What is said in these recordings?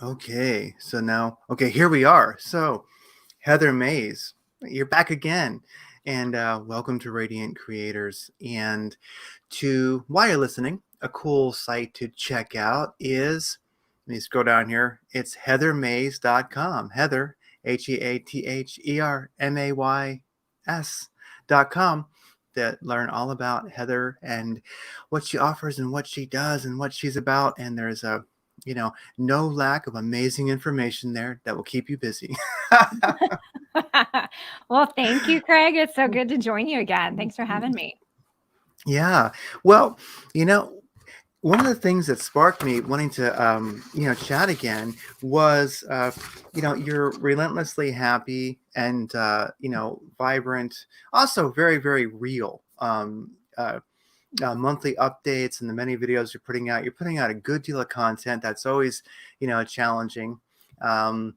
Okay, so now, okay, here we are. So, Heather Mays, you're back again. And welcome to Radiant Creators. And to why you're listening, a cool site to check out is, let me scroll down here, it's heathermays.com. Heather, HeatherMays.com, that learn all about Heather and what she offers and what she does and what she's about. And there's no lack of amazing information there that will keep you busy. Well, thank you, Craig. It's so good to join you again. Thanks for having me. Yeah. Well, you know, one of the things that sparked me wanting to, chat again was, you're relentlessly happy and, vibrant, also very, very real. Monthly updates and the many videos you're putting out. You're putting out a good deal of content that's always, challenging. You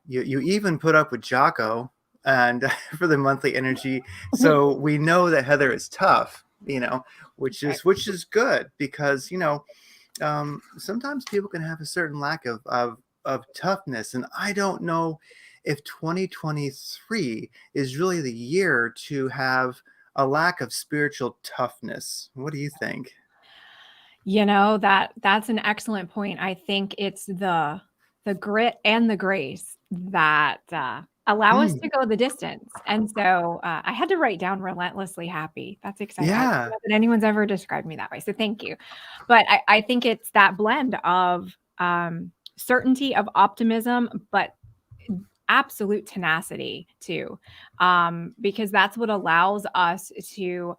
even put up with Jocko and for the monthly energy. So we know that Heather is tough, which is good because sometimes people can have a certain lack of toughness, and I don't know if 2023 is really the year to have a lack of spiritual toughness. What do you think? That's an excellent point. I think it's the grit and the grace that allow us Mm, to go the distance. And so I had to write down relentlessly happy. That's exciting. I don't yeah. know that anyone's ever described me that way. So thank you. But I think it's that blend of certainty, of optimism, but absolute tenacity too, because that's what allows us to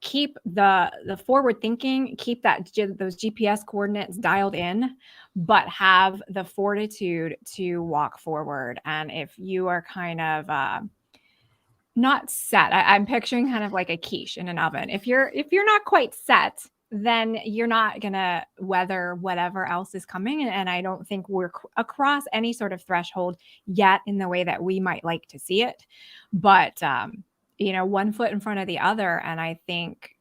keep the forward thinking, keep those GPS coordinates dialed in, but have the fortitude to walk forward. And if you are kind of not set, I'm picturing kind of like a quiche in an oven. If you're not quite set, then you're not gonna weather whatever else is coming. And I don't think we're across any sort of threshold yet in the way that we might like to see it. But one foot in front of the other. And I think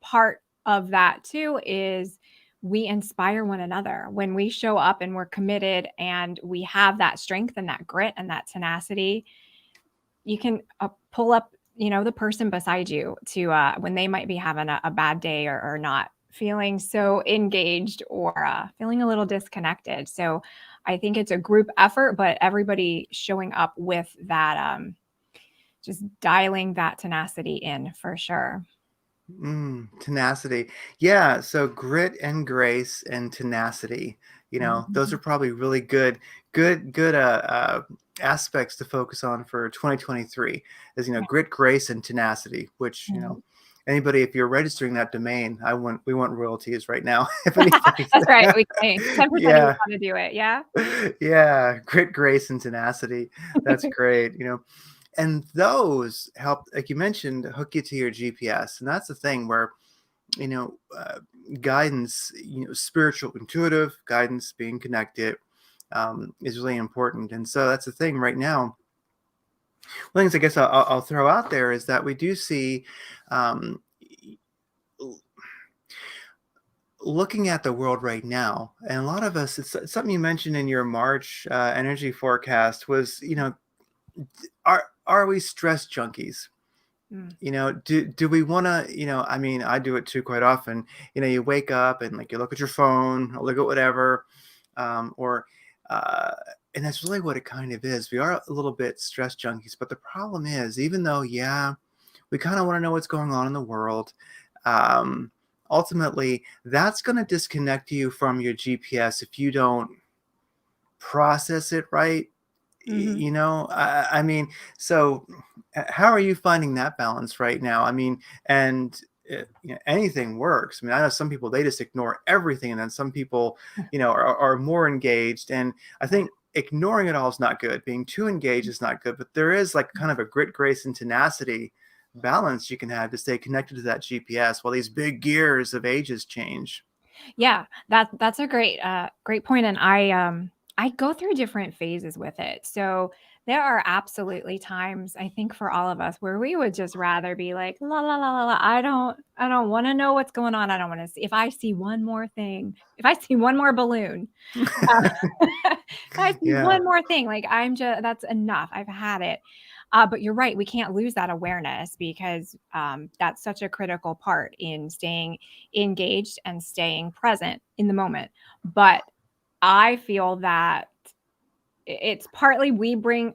part of that too is we inspire one another when we show up and we're committed and we have that strength and that grit and that tenacity. You can pull up, the person beside you to when they might be having a bad day or not feeling so engaged or feeling a little disconnected. So I think it's a group effort, but everybody showing up with that, just dialing that tenacity in for sure. Tenacity. Yeah, so grit and grace and tenacity. Those are Mhm. probably really good aspects to focus on for 2023 is, Yeah. grit, grace, and tenacity, which, Yeah. anybody, if you're registering that domain, we want royalties right now, if anything. That's right. We claim 10% of you Yeah. want to do it. Yeah. Yeah, grit, grace, and tenacity. That's great. And those help, like you mentioned, hook you to your GPS. And that's the thing where, you know, uh, guidance, spiritual, intuitive guidance, being connected is really important. And so that's the thing right now. One of the things I guess I'll throw out there is that we do see, um, looking at the world right now, and a lot of us, it's something you mentioned in your March energy forecast was, are we stress junkies? Mm. Do we want to, I mean, I do it too quite often. You wake up and like you look at your phone or look at whatever, or uh and that's really what it kind of is. We are a little bit stress junkies, but the problem is, even though, yeah, we kind of want to know what's going on in the world, um ultimately that's going to disconnect you from your GPS if you don't process it right. Mhm. I mean, so how are you finding that balance right now? I mean, and anything works. I mean, I know some people, they just ignore everything, and then some people, are more engaged. And I think ignoring it all is not good. Being too engaged is not good. But there is like kind of a grit, grace, and tenacity balance you can have to stay connected to that GPS while these big gears of ages change. Yeah, that's a great point, and I go through different phases with it. So There are absolutely times, I think, for all of us where we would just rather be like, la la la la la. I don't want to know what's going on. I don't want to see if I see one more thing, if I see one more balloon, if I see Yeah. one more thing, like I'm just that's enough. I've had it. But you're right, we can't lose that awareness because that's such a critical part in staying engaged and staying present in the moment. But I feel that it's partly we bring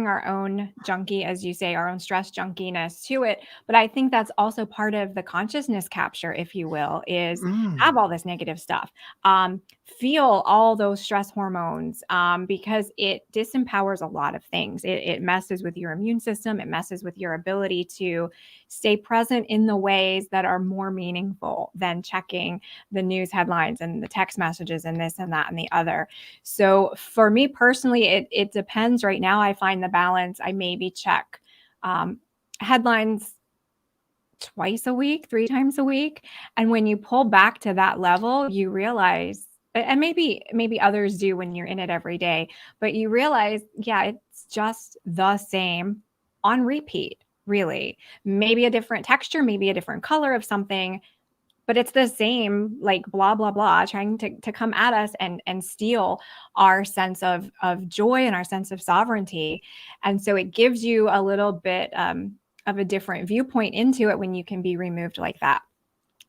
our own junkie, as you say, our own stress junkiness to it. But I think that's also part of the consciousness capture, if you will, is have Mm. all this negative stuff, feel all those stress hormones, because it disempowers a lot of things. It messes with your immune system. It messes with your ability to stay present in the ways that are more meaningful than checking the news headlines and the text messages and this and that and the other. So for me personally, it depends. Right now, I find the balance. I maybe check um, headlines twice a week, three times a week, and when you pull back to that level, you realize, and maybe others do when you're in it every day, but you realize, yeah, it's just the same on repeat. Really, maybe a different texture, maybe a different color of something, but it's the same, like blah blah blah, trying to come at us and steal our sense of joy and our sense of sovereignty. And so it gives you a little bit of a different viewpoint into it when you can be removed like that.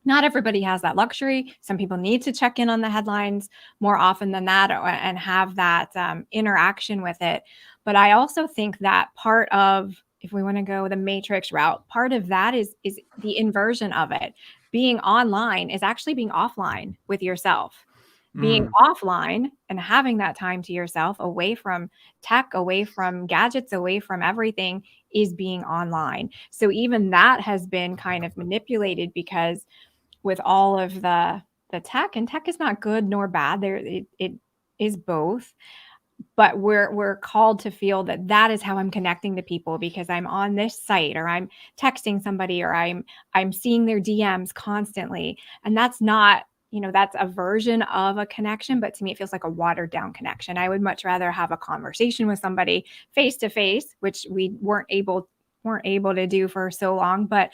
Not everybody has that luxury. Some people need to check in on the headlines more often than that, and have that interaction with it. But I also think that part of, if we want to go the matrix route, part of that is the inversion of it. Being online is actually being offline with yourself. Being Mm. offline and having that time to yourself, away from tech, away from gadgets, away from everything, is being online. So even that has been kind of manipulated, because with all of the tech, and tech is not good nor bad, there it is both, but we're called to feel that that is how I'm connecting to people, because I'm on this site, or I'm texting somebody, or I'm seeing their DMs constantly. And that's not, that's a version of a connection, but to me it feels like a watered down connection. I would much rather have a conversation with somebody face to face, which we weren't able to do for so long, but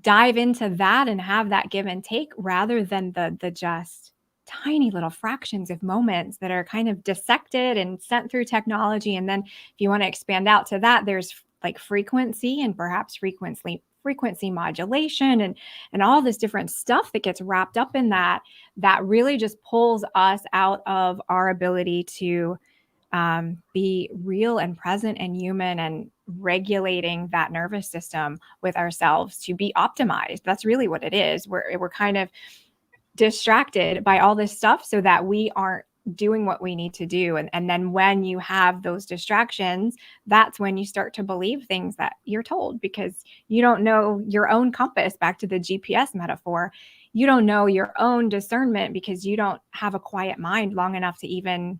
dive into that and have that give and take, rather than the just tiny little fractions of moments that are kind of dissected and sent through technology. And then if you want to expand out to that, there's like frequency, and perhaps frequency modulation, and all this different stuff that gets wrapped up in that, that really just pulls us out of our ability to be real and present and human, and regulating that nervous system with ourselves to be optimized. That's really what it is. We're kind of distracted by all this stuff so that we aren't doing what we need to do. And then when you have those distractions, that's when you start to believe things that you're told, because you don't know your own compass. Back to the GPS metaphor, you don't know your own discernment, because you don't have a quiet mind long enough to even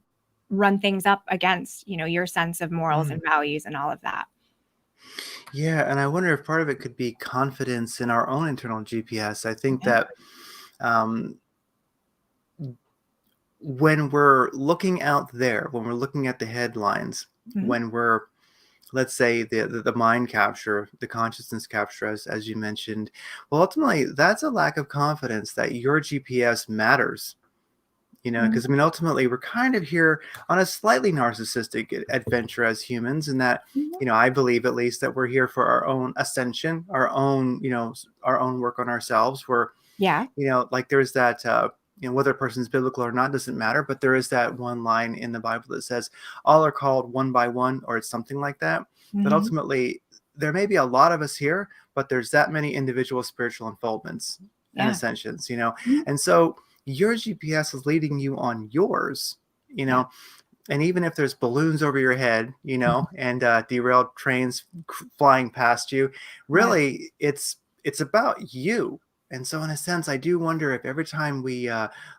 run things up against, your sense of morals and Mm. values and all of that. Yeah, and I wonder if part of it could be confidence in our own internal GPS. I think Yeah. that um, when we're looking out there, when we're looking at the headlines, Mhm. when we're, let's say, the mind capture, the consciousness capture, as you mentioned, well, ultimately that's a lack of confidence that your GPS matters. Mhm. Because I mean, ultimately, we're kind of here on a slightly narcissistic adventure as humans, in that, Mhm. I believe at least that we're here for our own ascension, our own, our own work on ourselves. Where, Yeah. like there's that, whether a person's biblical or not doesn't matter, but there is that one line in the Bible that says, all are called one by one, or it's something like that. That Mhm. ultimately, there may be a lot of us here, but there's that many individual spiritual unfoldments and Yeah. ascensions. Mhm. And so your GPS is leading you on yours, you Yeah. know, and even if there's balloons over your head, and derailed trains flying past you, Yeah. really, it's about you. And so, in a sense, I do wonder if every time we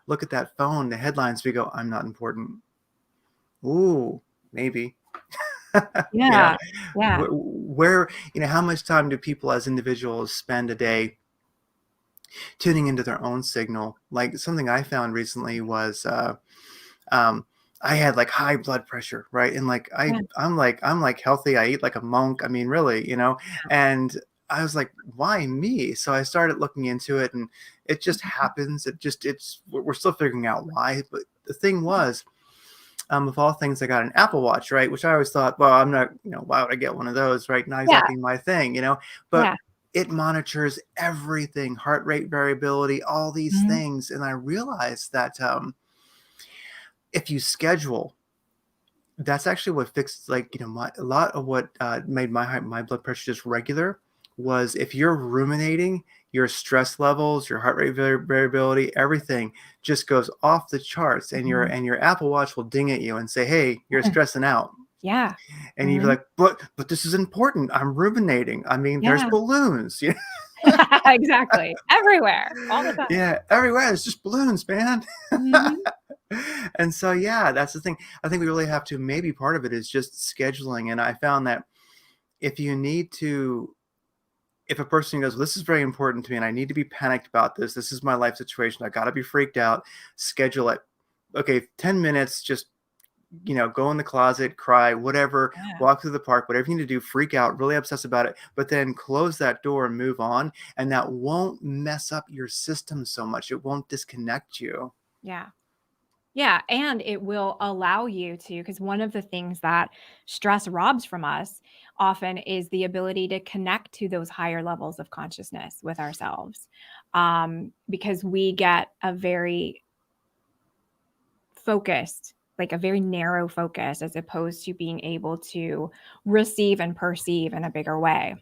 look at that phone, the headlines, we go, "I'm not important." Ooh, maybe. you know, Yeah. Yeah. where, how much time do people as individuals spend a day tuning into their own signal? Like something I found recently was, um, I had like high blood pressure, right? And like Yeah. I'm like healthy. I eat like a monk. I mean, really, And I was like, why me? So I started looking into it, and it just Mhm. happens. We're still figuring out why. But the thing was, of all things, I got an Apple Watch, right? Which I always thought, well, I'm not, why would I get one of those, right? Not Yeah. exactly my thing. But Yeah. it monitors everything, heart rate variability, all these Mhm. things. And I realized that if you schedule, that's actually what fixed, like, a lot of what made my blood pressure just regular was if you're ruminating, your stress levels, your heart rate variability, everything just goes off the charts, and your Mhm. and your Apple Watch will ding at you and say, "Hey, you're Mhm. stressing out." Yeah. And you're Mhm. like, "But this is important. I'm ruminating. I mean, there's Yeah. balloons." Exactly. Everywhere, all the time. Yeah, everywhere it's just balloons, man. Mhm. And so, yeah, that's the thing. I think we really have to, maybe part of it is just scheduling. And I found that if you need to, if a person goes, this is very important to me and I need to be panicked about this, this is my life situation, I got to be freaked out, schedule it. Okay, 10 minutes, just, go in the closet, cry, whatever, Yeah. walk through the park, whatever you need to do, freak out, really obsess about it, but then close that door and move on. And that won't mess up your system so much. It won't disconnect you. Yeah. Yeah, and it will allow you to, because one of the things that stress robs from us often is the ability to connect to those higher levels of consciousness with ourselves, because we get a very focused, like a very narrow focus, as opposed to being able to receive and perceive in a bigger way.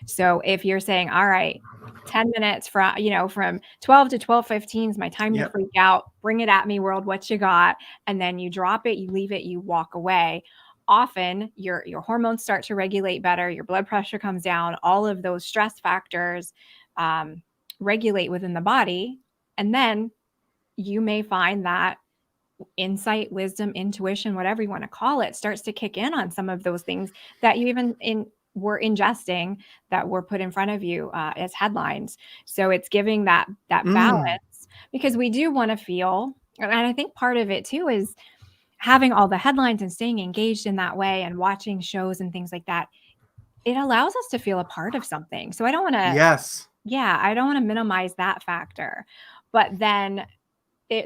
So if you're saying, all right, 10 minutes from 12 to 12:15 is my time to Yep. freak out, bring it at me, world, what you got? And then you drop it, you leave it, you walk away. Often your hormones start to regulate better, your blood pressure comes down, all of those stress factors um, regulate within the body. And then you may find that insight, wisdom, intuition, whatever you want to call it, starts to kick in on some of those things that you even were ingesting, that were put in front of you as headlines. So it's giving that Mm. balance, because we do want to feel, and I think part of it too is having all the headlines and staying engaged in that way and watching shows and things like that. It allows us to feel a part of something. So I don't want to, Yes. yeah, I don't want to minimize that factor. But then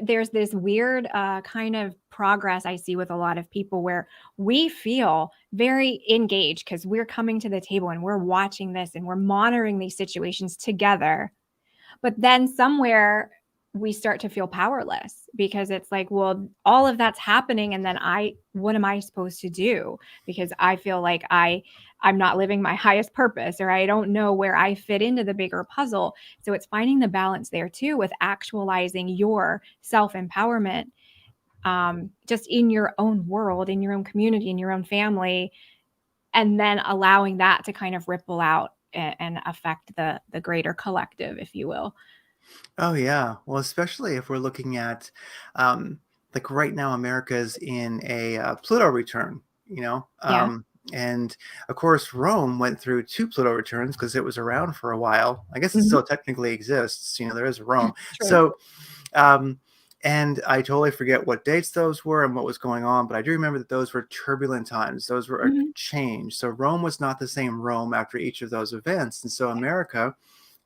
there's this weird kind of progress I see with a lot of people where we feel very engaged because we're coming to the table and we're watching this and we're monitoring these situations together. But then somewhere we start to feel powerless because it's like, well, all of that's happening. And then what am I supposed to do? Because I feel like I'm not living my highest purpose, or I don't know where I fit into the bigger puzzle. So it's finding the balance there too, with actualizing your self-empowerment, just in your own world, in your own community, in your own family, and then allowing that to kind of ripple out and affect the greater collective, if you will. Oh, yeah. Well, especially if we're looking at, um, like right now, America's in a Pluto return, Yeah. and of course, Rome went through two Pluto returns because it was around for a while. I guess it Mhm. still technically exists. There is Rome. True. So, um, and I totally forget what dates those were and what was going on, but I do remember that those were turbulent times. Those were a Mhm. change. So Rome was not the same Rome after each of those events, and so America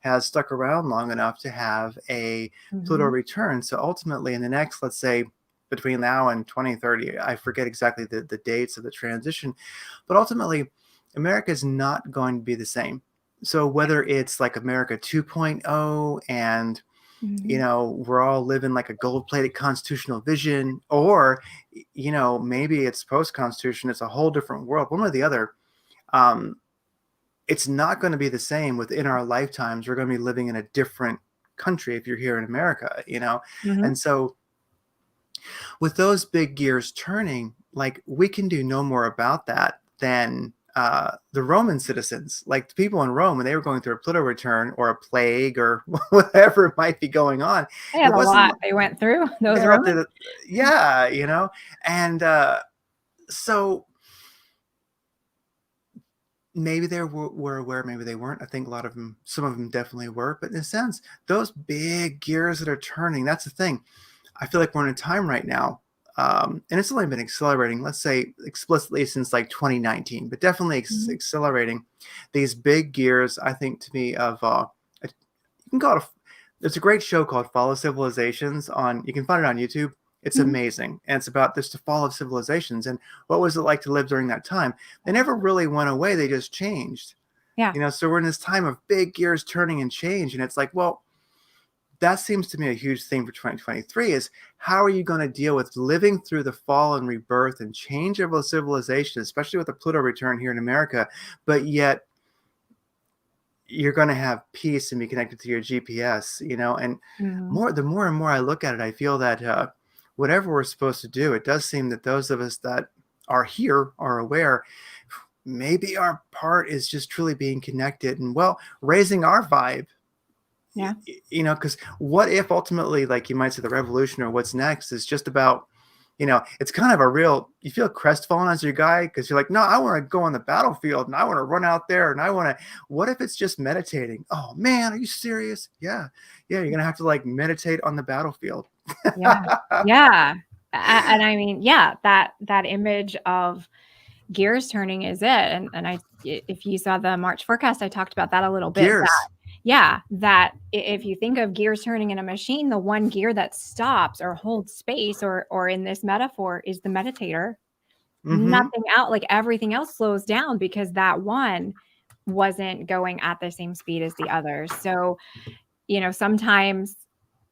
has stuck around long enough to have a Pluto Mhm. return. So ultimately, in the next, let's say, between now and 2030, I forget exactly the dates of the transition, but ultimately, America is not going to be the same. So whether it's like America 2.0 and Mhm. we're all living like a gold-plated constitutional vision, or maybe it's post-constitution, it's a whole different world, one or the other. Um, it's not going to be the same within our lifetimes. We're going to be living in a different country if you're here in America. Mhm. And so with those big gears turning, like we can do no more about that than the Roman citizens, like the people in Rome, when they were going through a Pluto return or a plague or whatever might be going on. They It had a wasn't, lot they went through, those yeah, Romans. yeah. And so maybe they were aware, maybe they weren't. I think a lot of them, some of them definitely were. But in a sense, those big gears that are turning, that's the thing. I feel like we're in a time right now. and it's only been accelerating, let's say explicitly since like 2019, but definitely Mhm. accelerating. These big gears, I think, to me, of you can call it. There's a great show called Follow Civilizations on. You can find it on YouTube. It's Mhm. amazing, and it's about this to fall of civilizations and what was it like to live during that time. They never really went away; they just changed. Yeah. So we're in this time of big gears turning and change, and it's like, well, that seems to me a huge thing for 2023 is how are you going to deal with living through the fall and rebirth and change of a civilization, especially with the Pluto return here in America, but yet you're going to have peace and be connected to your GPS, and Mhm. the more and more I look at it, I feel that whatever we're supposed to do, it does seem that those of us that are here are aware maybe our part is just truly being connected and, well, raising our vibe. Yeah. Because what if ultimately, like you might say, the revolution or what's next is just about, it's kind of a real, you feel crestfallen as your guy because you're like, no, I want to go on the battlefield and I want to run out there and I want to, what if it's just meditating? Oh man, are you serious? Yeah. Yeah. You're going to have to like meditate on the battlefield. Yeah. Yeah. And I mean, yeah, that image of gears turning is it. And if you saw the March forecast, I talked about that a little bit. Gears. Yeah, that if you think of gears turning in a machine, the one gear that stops or holds space, or in this metaphor, is the meditator. Mm-hmm. Nothing out, like everything else slows down because that one wasn't going at the same speed as the others. So, sometimes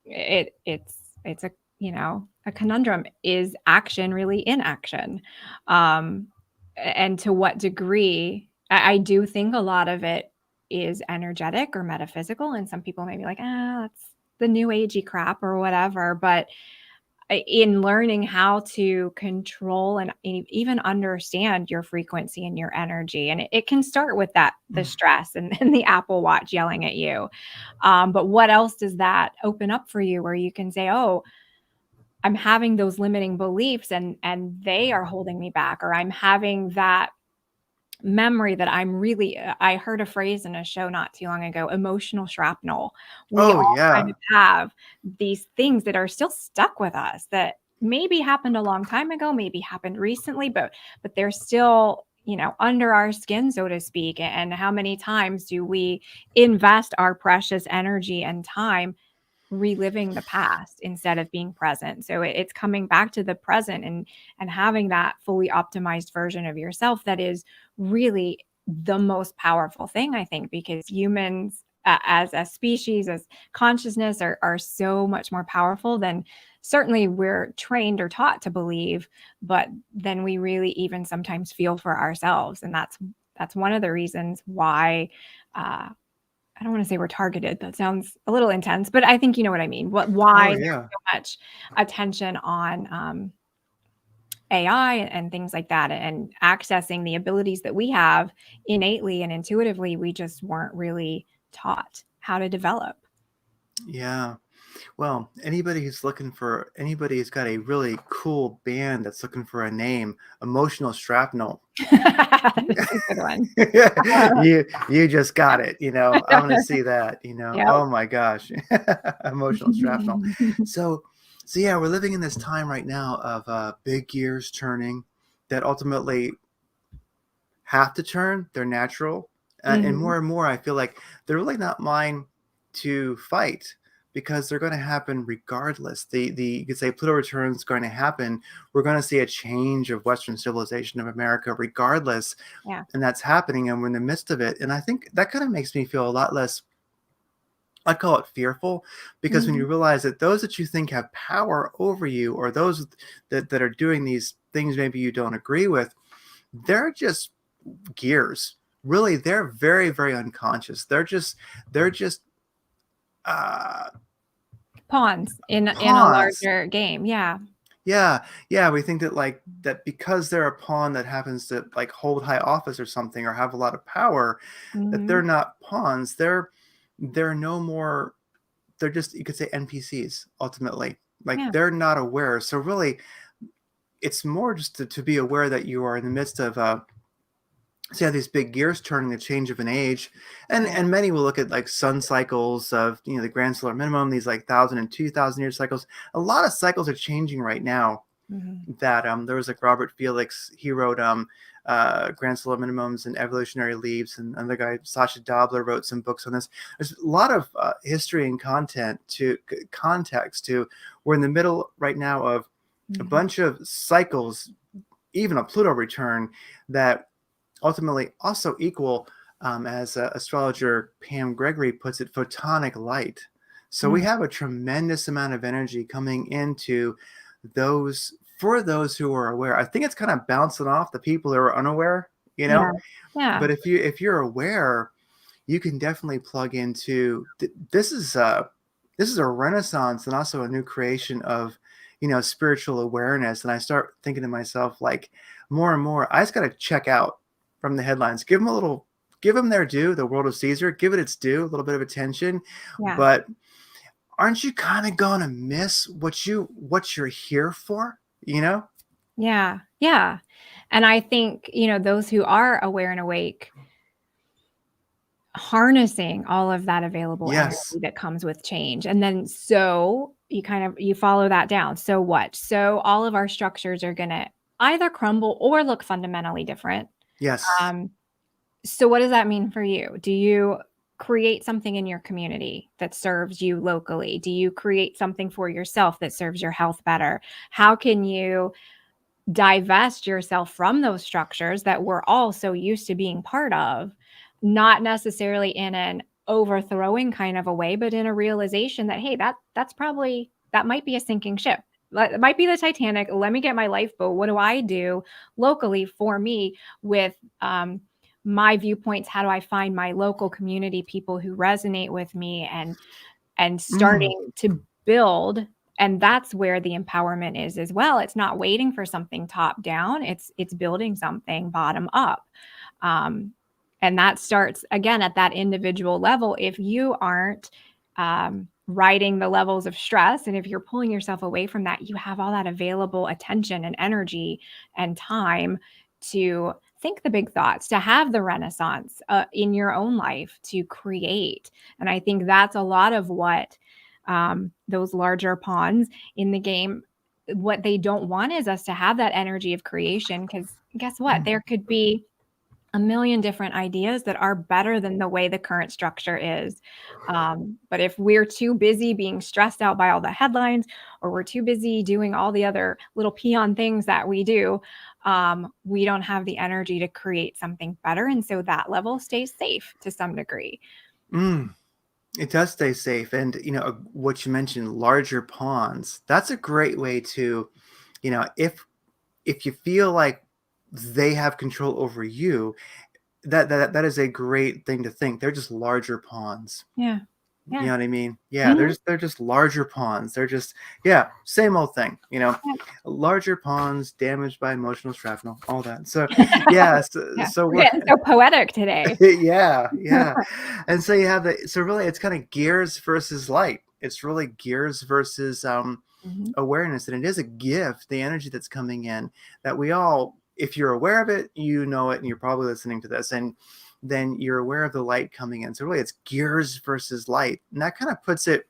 it's a a conundrum. Is action really inaction? Um, and to what degree? I do think a lot of it is energetic or metaphysical, and some people may be like, that's the new agey crap or whatever. But in learning how to control and even understand your frequency and your energy, and it can start with the stress and the Apple Watch yelling at you. But what else does that open up for you where you can say, oh, I'm having those limiting beliefs and they are holding me back, or I'm having that memory that I heard a phrase in a show not too long ago, emotional shrapnel. We Oh all kind yeah. of have these things that are still stuck with us that maybe happened a long time ago, maybe happened recently, but they're still, under our skin, so to speak. And how many times do we invest our precious energy and time reliving the past instead of being present? So it's coming back to the present and having that fully optimized version of yourself that is really the most powerful thing, I think, because humans, as a species, as consciousness, are so much more powerful than certainly we're trained or taught to believe, but then we really even sometimes feel for ourselves. And that's one of the reasons why I don't want to say we're targeted. That sounds a little intense, but I think you know what I mean. Oh Why there's yeah. so much attention on AI and things like that, and accessing the abilities that we have innately and intuitively, we just weren't really taught how to develop. Yeah. Well, anybody who's got a really cool band that's looking for a name, Emotional Shrapnel. That is a good one. You just got it. I want to see that. Yep. Oh my gosh, Emotional Shrapnel. So, so yeah, we're living in this time right now of big gears turning that ultimately have to turn. They're natural, Mhm. and more, I feel like they're really not mine to fight because they're going to happen regardless. The you could say Pluto return is going to happen. We're going to see a change of Western civilization of America regardless, Yeah. and that's happening, and we're in the midst of it. And I think that kind of makes me feel a lot less. I call it fearful because when Mhm. you realize that those that you think have power over you, or those that are doing these things maybe you don't agree with, they're just gears. Really, they're very, very unconscious. They're just uh, Pawns in a pawns. larger game. Yeah. Yeah, yeah. We think that like that because they're a pawn that happens to like hold high office or something or have a lot of power, that they're Mhm. not pawns. They're no more. They're just, you could say, NPCs ultimately. Like Yeah. they're not aware. So really, it's more just to be aware that you are in the midst of so you have these big gears turning, the change of an age, and Right. and many will look at like sun cycles of the grand solar minimum, these like 1,000 and 2,000 year cycles. A lot of cycles are changing right now, Mhm. that there was like Robert Felix, he wrote Grand Solo Minimums and Evolutionary Leaves, and another guy, Sasha Dobler, wrote some books on this. There's a lot of history and context to. We're in the middle right now of a Mhm. bunch of cycles, even a Pluto return, that ultimately also equal, as astrologer Pam Gregory puts it, photonic light. So we Mm. have a tremendous amount of energy coming into those, for those who are aware. I think it's kind of bouncing off the people who are unaware, you know. Yeah. Yeah. But if you're aware, you can definitely plug into this is a renaissance and also a new creation of, spiritual awareness. And I start thinking to myself, like, more and more, I just got to check out from the headlines, give them their due, the world of Caesar, give it its due, a little bit of attention. Yeah. But aren't you kind of going to miss what you're here for, Yeah. Yeah. And I think, those who are aware and awake, harnessing all of that available Yes. energy that comes with change. And then so you follow that down. So what? So all of our structures are going to either crumble or look fundamentally different. Yes. Um, so what does that mean for you? Do you create something in your community that serves you locally? Do you create something for yourself that serves your health better? How can you divest yourself from those structures that we're all so used to being part of, not necessarily in an overthrowing kind of a way, but in a realization that, hey, that might be a sinking ship. It might be the Titanic. Let me get my lifeboat. What do I do locally for me with my viewpoints? How do I find my local community, people who resonate with me, and Mm. starting to build. And that's where the empowerment is as well. It's not waiting for something top down. It's building something bottom up. Um, and that starts again at that individual level. If you aren't riding the levels of stress, and if you're pulling yourself away from that, you have all that available attention and energy and time to think the big thoughts, to have the renaissance in your own life, to create. And I think that's a lot of what those larger pawns in the game, what they don't want is us to have that energy of creation. Because guess what? Mm. There could be a million different ideas that are better than the way the current structure is. But if we're too busy being stressed out by all the headlines, or we're too busy doing all the other little peon things that we do, we don't have the energy to create something better. And so that level stays safe to some degree. Mm. It does stay safe. And, what you mentioned, larger ponds, that's a great way to, if you feel like they have control over you, that is a great thing to think. They're just larger ponds. Yeah. You Yeah. know what I mean? Yeah, Mhm. they're just larger ponds. They're just, yeah, same old thing, Yeah. larger ponds damaged by emotional shrapnel, all that. So yeah, so, Yeah. so We're we're getting so poetic today. yeah, yeah. And so you have so really it's kind of gears versus light. It's really gears versus Mhm. awareness. And it is a gift, the energy that's coming in, that we all, if you're aware of it, you know it, and you're probably listening to this, and then you're aware of the light coming in. So really it's gears versus light. And that kind of puts it,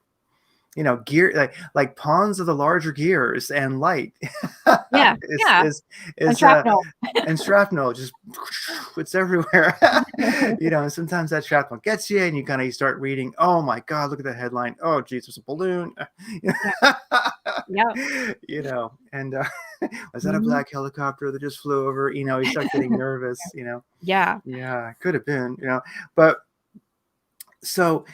gear, like pawns of the larger gears, and light Yeah. is Yeah. is And is shrapnel. and shrapnel just it's everywhere. And sometimes that shrapnel gets you, and you start reading, oh my god, look at that headline, oh geez, there's a balloon. Yeah. Yep. And was that a Mhm. black helicopter that just flew over? You start getting nervous. Yeah. Yeah, it could have been. But so,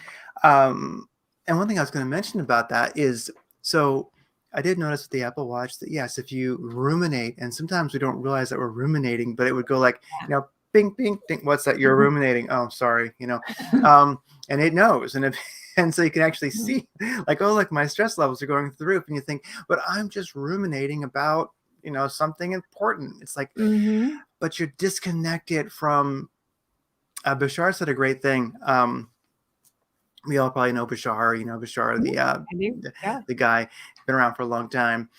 and one thing I was going to mention about that is, so I did notice with the Apple Watch that, yes, if you ruminate, and sometimes we don't realize that we're ruminating, but it would go like, bing, bing, ding, what's that? You're Mhm. ruminating. Oh, sorry, um, and it knows. And and so you can actually Mhm. see, like, oh, like my stress levels are going through the roof. And you think, but I'm just ruminating about, something important. It's like, Mhm. but you're disconnected from, Bashar said a great thing. We all probably know Bashar, Bashar, Mhm. I do. the, Yeah. the guy, been around for a long time.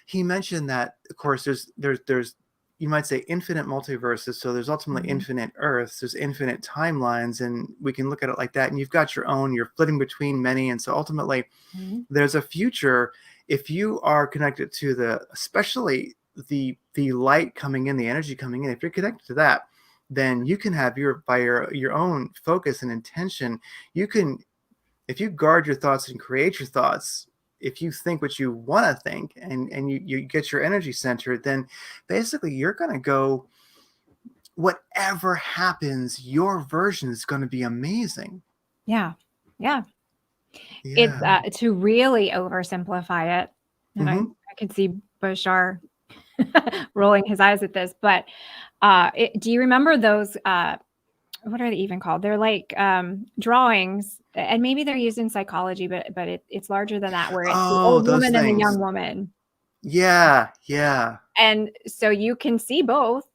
He mentioned that, of course, there's you might say infinite multiverses. So there's ultimately Mhm. infinite Earths, there's infinite timelines, and we can look at it like that. And you've got your own, you're flitting between many. And so ultimately Mhm. there's a future if you are connected to especially the light coming in, the energy coming in, if you're connected to that, then you can have your own focus and intention. You can, if you guard your thoughts and create your thoughts, if you think what you want to think, and you get your energy centered, then basically you're going to go, whatever happens, your version is going to be amazing. Yeah. Yeah. It's Yeah. to really oversimplify it. And Hmm. I could see Bashar rolling his eyes at this, but do you remember those what are they even called? They're like drawings, and maybe they're used in psychology, but it's larger than that, where it's the Oh, old those woman and the things. young woman. Yeah, yeah. And so you can see both.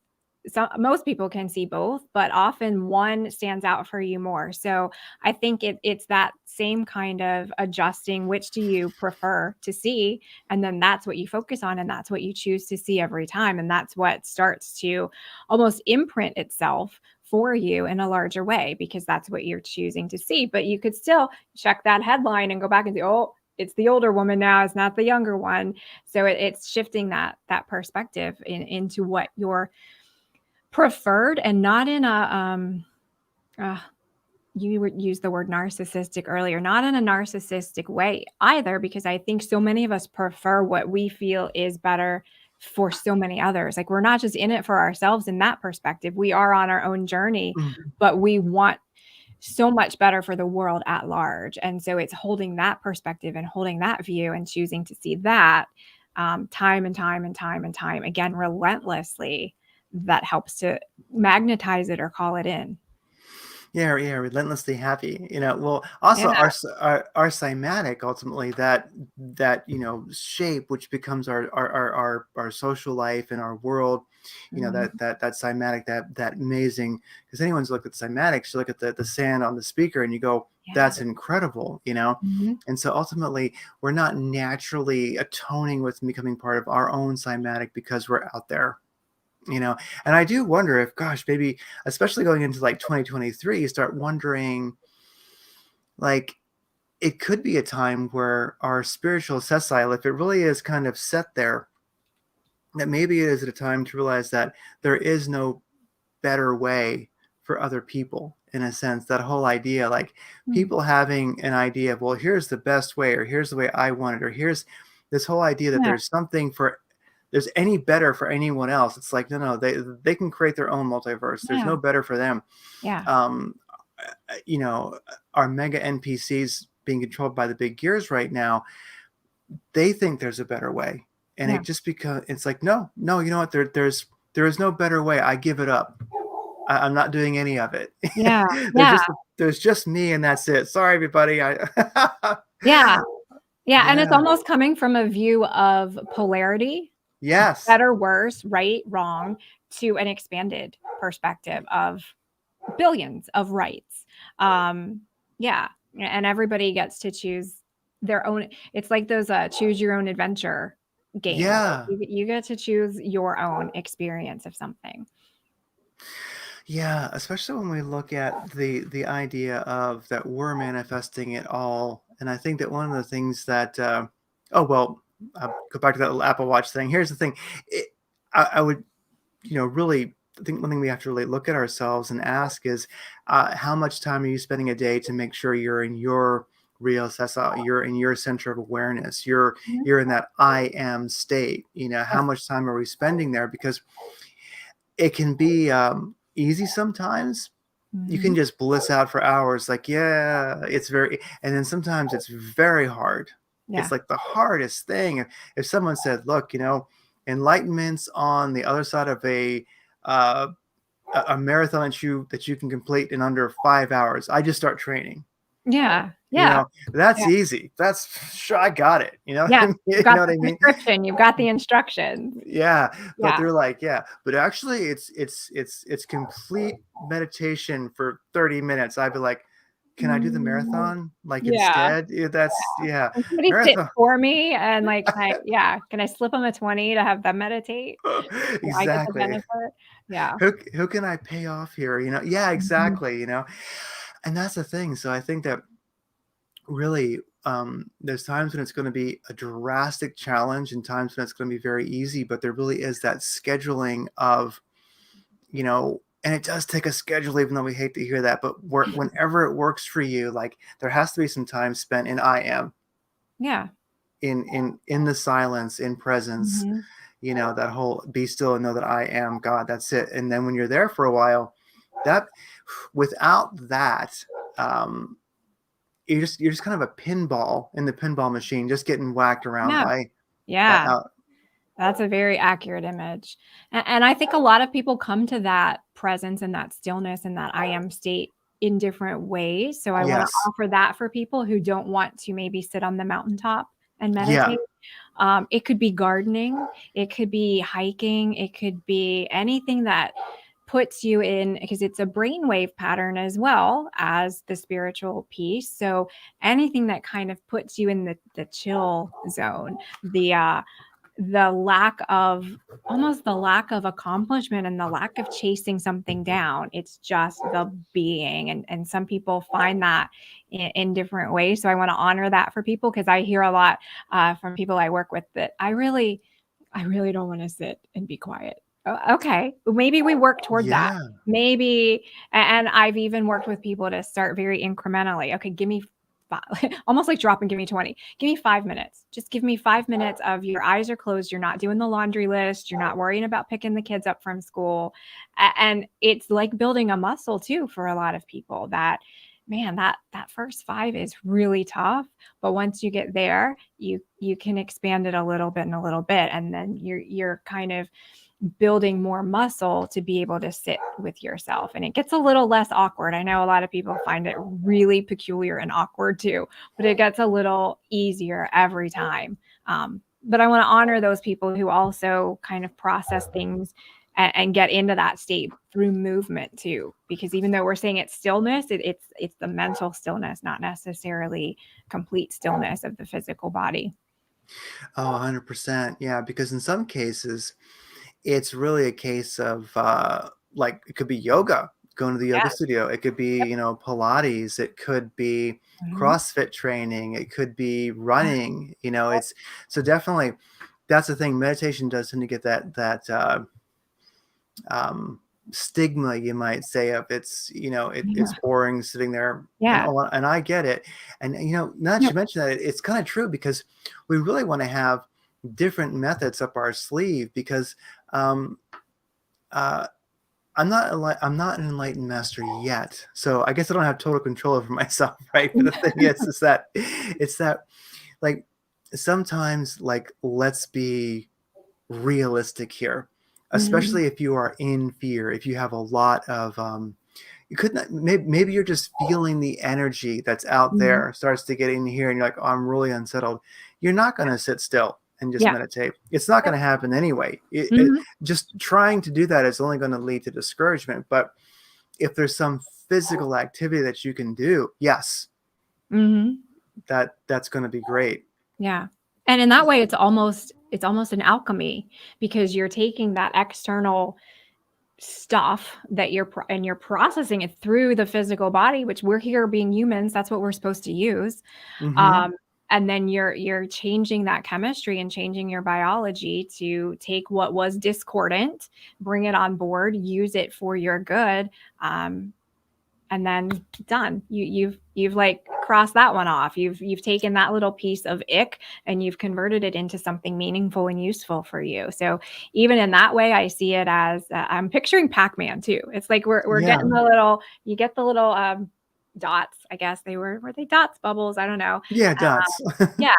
So most people can see both, but often one stands out for you more. So I think it's that same kind of adjusting, which do you prefer to see? And then that's what you focus on, and that's what you choose to see every time. And that's what starts to almost imprint itself for you in a larger way, because that's what you're choosing to see. But you could still check that headline and go back and say, oh, it's the older woman now, it's not the younger one. So it's shifting that perspective into what you're preferred, and not in a you would use the word narcissistic earlier, not in a narcissistic way either, because I think so many of us prefer what we feel is better for so many others. Like, we're not just in it for ourselves in that perspective. We are on our own journey, Mhm. but we want so much better for the world at large. And so it's holding that perspective and holding that view and choosing to see that time and time and time and time again, relentlessly, that helps to magnetize it or call it in. Yeah, yeah, relentlessly happy. Well, also Yeah. our cymatic, ultimately, that shape which becomes our social life and our world. Mhm. That cymatic, that amazing. Because anyone's looked at cymatics, you look at the sand on the speaker and you go, Yeah. that's incredible. Mhm. And so ultimately, we're not naturally atoning with becoming part of our own cymatic because we're out there. you know and I do wonder if, gosh, maybe, especially going into like 2023, you start wondering, like, it could be a time where our spiritual sessile, if it really is kind of set there, that maybe it is at a time to realize that there is no better way for other people. In a sense, that whole idea, like, Mm. people having an idea of, well, here's the best way, or here's the way I want it, or here's this whole idea that Yeah. there's any better for anyone else. It's like, no, no, they can create their own multiverse. There's Yeah. no better for them. Yeah. um you know our mega NPCs being controlled by the big gears right now, they think there's a better way. And Yeah. it just, because it's like, no, no, you know what, there is no better way. I give it up. I'm not doing any of it. Yeah. there's Yeah. just there's just me, and that's it. Sorry, everybody. Yeah. Yeah. And it's Yeah. almost coming from a view of polarity, Yes. better, worse, right, wrong, to an expanded perspective of billions of rights. Yeah. And everybody gets to choose their own. It's like those choose your own adventure games. Yeah. You get to choose your own experience of something. Yeah, especially when we look at the idea of that we're manifesting it all. And I think that one of the things that oh, well, I'll go back to that little Apple Watch thing. Here's the thing. I would, really, I think one thing we have to really look at ourselves and ask is, how much time are you spending a day to make sure you're in your real sessile, you're in your center of awareness, Mhm. you're in that I am state. How Yes. much time are we spending there? Because it can be easy sometimes. You can Mhm. just bliss out for hours, like, yeah, it's very, and then sometimes it's very hard. It's Yeah. like the hardest thing. If someone said, look, enlightenment's on the other side of uh, a marathon that you can complete in under 5 hours, I just start training. Yeah. You Yeah. know, that's Yeah. easy. That's sure, I got it. Yeah. You've You got know what the I mean? prescription, you've got the instructions. Yeah, but Yeah. they're like, yeah, but actually it's complete meditation for 30 minutes. I'd be like, can I do the Mm, marathon like yeah. instead? Yeah, that's, yeah, Can somebody sit marathon. for me and, like, can I slip them a 20 to have them meditate? So I get the Exactly. benefit? Yeah. Who can I pay off here? Yeah, Mhm. exactly. And that's the thing. So I think that really, there's times when it's going to be a drastic challenge and times when it's going to be very easy, but there really is that scheduling of, and it does take a schedule, even though we hate to hear that, but whenever it works for you, like there has to be some time spent in I am, Yeah. in the silence, in presence, Hmm. that whole be still and know that I am God. That's it. And then when you're there for a while, that without that, um, you're just kind of a pinball in the pinball machine, just getting whacked around Yeah. by Yeah. uh, That's a very accurate image. And I think a lot of people come to that presence and that stillness and that I am state in different ways. So I want to yes, offer that for people who don't want to maybe sit on the mountaintop and yeah, meditate. It could be gardening, it could be hiking, it could be anything that puts you in, because it's a brainwave pattern as well as the spiritual piece. So anything that kind of puts you in the chill zone, the lack of, almost the lack of accomplishment and the lack of chasing something down. It's just the being. And some people find that in different ways. So I want to honor that for people, because I hear a lot from people I work with that I really don't want to sit and be quiet. Okay, maybe we work toward that. yeah, Maybe, and I've even worked with people to start very incrementally. Okay, give me almost like drop and give me 20. Give me 5 minutes. Just give me 5 minutes of your eyes are closed. You're not doing the laundry list. You're not worrying about picking the kids up from school. And it's like building a muscle too for a lot of people. That, man, that first 5 is really tough. But once you get there, you can expand it a little bit and a little bit. And then you're kind of building more muscle to be able to sit with yourself. And it gets a little less awkward. I know a lot of people find it really peculiar and awkward too, but it gets a little easier every time. But I want to honor those people who also kind of process things and get into that state through movement too, because even though we're saying it's stillness, it's the mental stillness, not necessarily complete stillness of the physical body. oh, 100%, yeah. Because in some cases, it's really a case of like it could be yoga, going to the yoga Yeah. studio. It could be, Pilates. It could be Mhm. CrossFit training. It could be running. It's so definitely that's the thing. Meditation does tend to get that um, stigma, you might say, of it's Yeah. boring sitting there, and Yeah. and I get it. And now that No. you mention that, it's kind of true because we really want to have different methods up our sleeve because um, uh, I'm not an enlightened master yet, so I guess I don't have total control over myself, right? But the thing is that it's that like sometimes, like, let's be realistic here, Mhm. especially if you are in fear, if you have a lot of you could not, maybe you're just feeling the energy that's out Mhm. there starts to get in here and you're like, oh, I'm really unsettled. You're not going to sit still and just Yeah. meditate. It's not going to happen anyway. Mhm. Just trying to do that is only going to lead to discouragement. But if there's some physical activity that you can do, yes, Mhm. that's going to be great. Yeah. And in that way, it's almost an alchemy, because you're taking that external stuff that and you're processing it through the physical body, which we're here being humans. That's what we're supposed to use. Hmm. Um, and then you're changing that chemistry and changing your biology to take what was discordant, bring it on board, use it for your good. Um, and then done. You've like crossed that one off. You've taken that little piece of ick and you've converted it into something meaningful and useful for you. So even in that way, I see it as I'm picturing Pac-Man too. It's like we're Yeah. getting the little, you get the little dots. I guess were they dots, bubbles? I don't know. Yeah, dots. Yeah,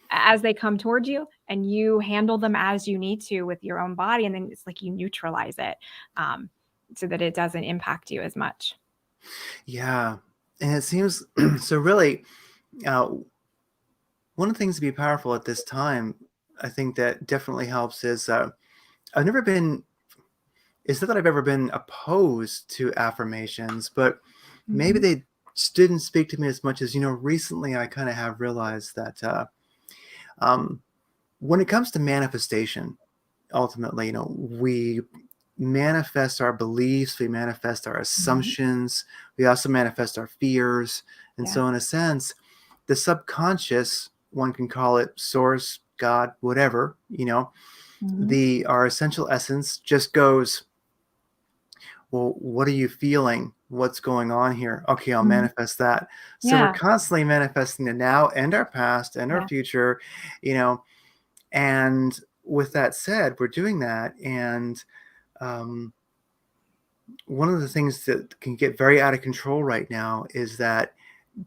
as they come towards you, and you handle them as you need to with your own body, and then it's like you neutralize it, um, so that it doesn't impact you as much. Yeah. And it seems so really, uh, one of the things to be powerful at this time, I think that definitely helps is I've never been, it's not that I've ever been opposed to affirmations, but maybe Mhm. they just didn't speak to me as much as, recently I kind of have realized that um, when it comes to manifestation, ultimately, we manifest our beliefs, we manifest our Mhm. assumptions, we also manifest our fears. And Yeah. so, in a sense, the subconscious, one can call it source, God, whatever, our essential essence just goes, well, what are you feeling? What's going on here? Okay, I'll Mhm. manifest that. So we're Yeah. constantly manifesting the now and our past and our Yeah. future, you know. And with that said, we're doing that. And um, one of the things that can get very out of control right now is that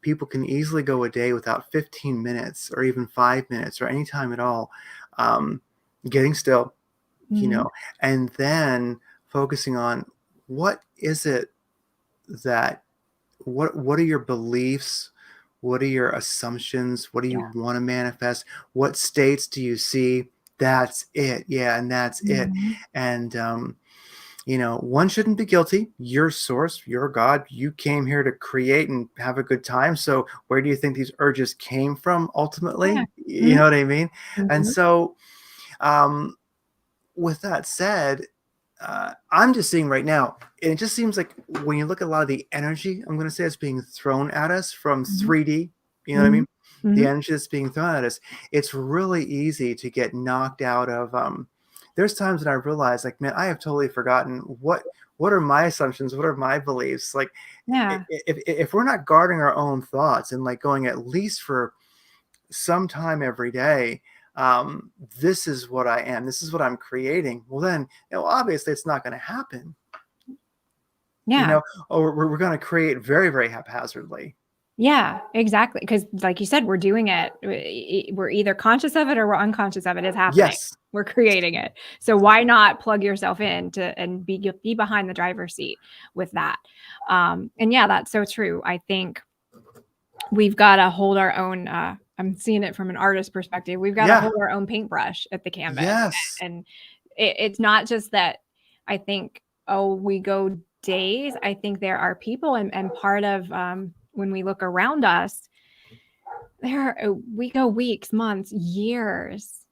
people can easily go a day without 15 minutes or even 5 minutes or any time at all um, getting still, you Mhm. know, and then focusing on what is it that what are your beliefs, what are your assumptions, what do you Yeah. want to manifest, what states do you see, that's it, yeah, and that's it. Mhm. And one shouldn't be guilty. Your source, your God, you came here to create and have a good time. So where do you think these urges came from Yeah. ultimately? You Mhm. know what I mean? And Mhm. so um, with that said, I'm just seeing right now, and it just seems like when you look at a lot of the energy, I'm going to say it's being thrown at us from Mhm. 3D, you know what I Mhm. mean? The Mhm. energy that's being thrown at us, it's really easy to get knocked out of. There's times when I realize, like, man, I have totally forgotten what are my assumptions, what are my beliefs. Like, Yeah. if we're not guarding our own thoughts and like going at least for some time every day, this is what I am, this is what I'm creating, well then, obviously it's not going to happen, you Yeah. know or we're going to create very, very haphazardly. Yeah, exactly. Because, like you said, we're doing it. We're either conscious of it or we're unconscious of it. It's happening. Yes. We're creating it. So why not plug yourself in to and be behind the driver's seat with that? And yeah, that's so true. I think we've got to hold our own. I'm seeing it from an artist perspective. We've got to Yeah. hold our own paintbrush at the canvas, Yes. and it's not just that. I think, oh, we go days. I think there are people, and part of when we look around us, we go weeks, months, years,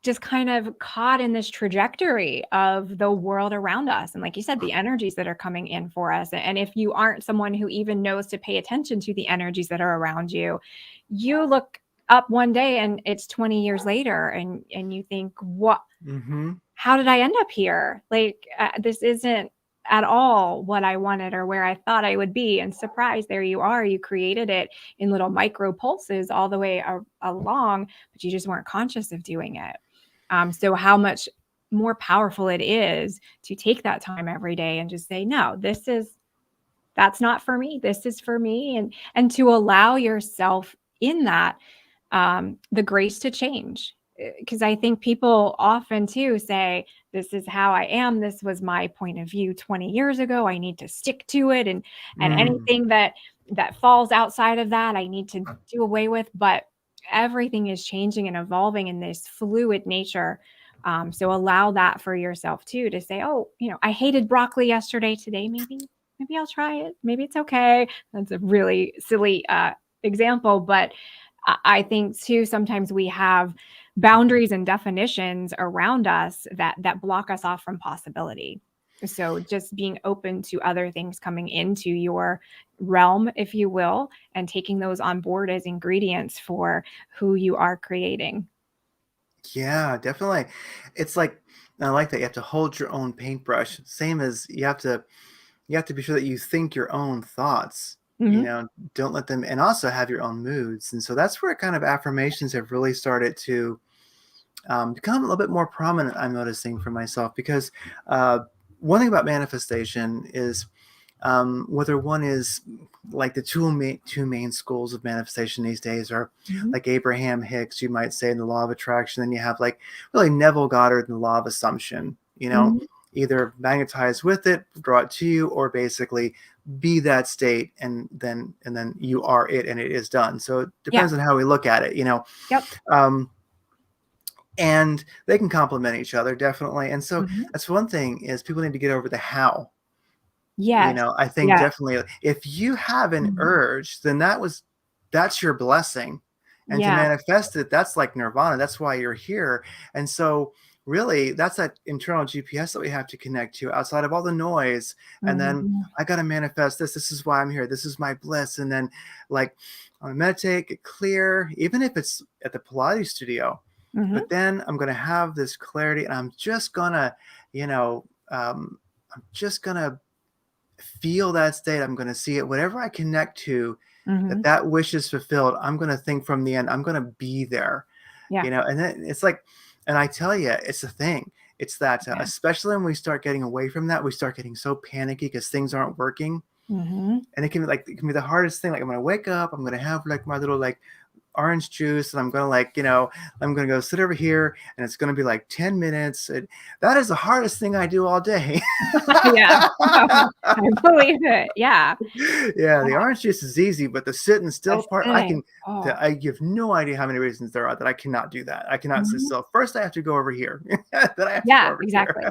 just kind of caught in this trajectory of the world around us. And like you said, the energies that are coming in for us. And if you aren't someone who even knows to pay attention to the energies that are around you, you look up one day and it's 20 years later and you think, what, Mm-hmm. how did I end up here? Like, this isn't at all what I wanted or where I thought I would be. And surprise, there you are. You created it in little micro pulses all the way along, but you just weren't conscious of doing it. So how much more powerful it is to take that time every day and just say, no, that's not for me. This is for me. And to allow yourself in that, the grace to change. Because I think people often too say, this is how I am. This was my point of view 20 years ago. I need to stick to it. And Mm. anything that falls outside of that, I need to do away with. But everything is changing and evolving in this fluid nature. So allow that for yourself too, to say, oh, I hated broccoli yesterday. Today, maybe I'll try it. Maybe it's okay. That's a really silly example, but I think too, sometimes we have boundaries and definitions around us that block us off from possibility. So just being open to other things coming into your realm, if you will, and taking those on board as ingredients for who you are creating. Yeah, definitely. It's like, I like that you have to hold your own paintbrush, same as you have to be sure that you think your own thoughts, Mhm. don't let them, and also have your own moods. And so that's where kind of affirmations have really started to become a little bit more prominent, I'm noticing for myself, because uh, one thing about manifestation is, whether one is like the two main schools of manifestation these days are Mhm. like Abraham Hicks, you might say, in the law of attraction. Then you have like really Neville Goddard in the law of assumption. Mhm. Either magnetize with it, draw it to you, or basically be that state, and then you are it, and it is done. So it Yeah. depends on how we look at it. Yep. Um, and they can complement each other, definitely. And so Mhm. that's one thing, is people need to get over the how. Yes. I think Yes. definitely if you have an Mhm. urge, then that's your blessing. And to Yeah. manifest it, that's like nirvana. That's why you're here. And so really, that's that internal GPS that we have to connect to outside of all the noise. And then Mhm. I got to manifest this. This is why I'm here. This is my bliss. And then, like, I'm gonna meditate, get clear, even if it's at the Pilates studio. Mhm. But then I'm gonna have this clarity, and I'm just gonna, you know, I'm just gonna feel that state. I'm gonna see it. Whatever I connect to, that Mhm. that wish is fulfilled. I'm gonna think from the end. I'm gonna be there, Yeah. and then it's like, and I tell you, it's a thing. It's that, Yeah. especially when we start getting away from that, we start getting so panicky because things aren't working, Mhm. and it can be the hardest thing. Like I'm gonna wake up, I'm gonna have like my little like orange juice, and I'm gonna I'm gonna go sit over here, and it's gonna be like 10 minutes. And that is the hardest thing I do all day. Yeah. I believe it. Yeah. Yeah, the orange juice is easy, but the sitting still That's part, sitting. Oh. I give no idea how many reasons there are that I cannot do that. I cannot sit Mhm. still. First, I have to go over here. Then I have to go Yeah, over here. exactly.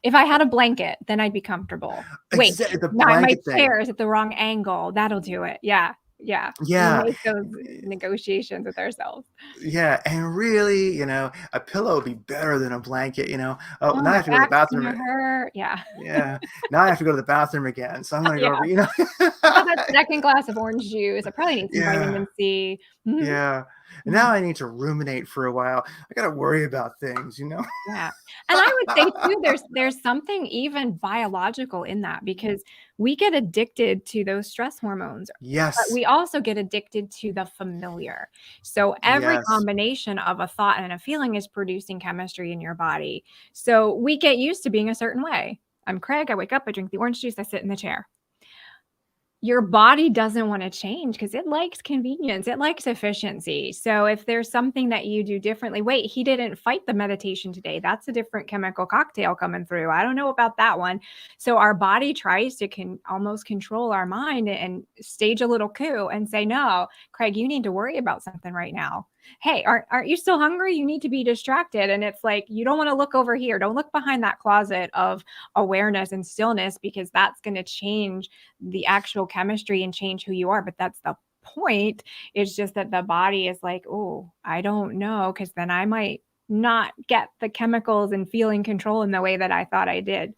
If I had a blanket, then I'd be comfortable. Wait, Exactly, the my blanket thing. chair is at the wrong angle. That'll do it. Yeah. Yeah. We Yeah. make those negotiations with ourselves. Yeah, and really, a pillow would be better than a blanket, Oh, Oh, now I my have to go to the back's bathroom. gonna hurt. Yeah. Yeah. Now I have to go to the bathroom again. So I'm gonna go Yeah. over. Have that second glass of orange juice. I probably need some Yeah. vitamin C. Mhm. Yeah. And now Mhm. I need to ruminate for a while. I gotta worry about things. Yeah. And I would say too, there's something even biological in that because we get addicted to those stress hormones, but Yes. we also get addicted to the familiar. So every Yes. combination of a thought and a feeling is producing chemistry in your body. So we get used to being a certain way. I'm Craig, I wake up, I drink the orange juice, I sit in the chair. Your body doesn't wanna change because it likes convenience, it likes efficiency. So if there's something that you do differently, "Wait, he didn't fight the meditation today. That's a different chemical cocktail coming through. I don't know about that one." So our body tries to almost control our mind and stage a little coup and say, "No, Craig, you need to worry about something right now. Hey, aren't you still hungry? You need to be distracted." And it's like, you don't wanna look over here. Don't look behind that closet of awareness and stillness because that's gonna change the actual chemistry and change who you are. But that's the point. It's just that the body is like, oh, I don't know, because then I might not get the chemicals and feeling control in the way that I thought I did.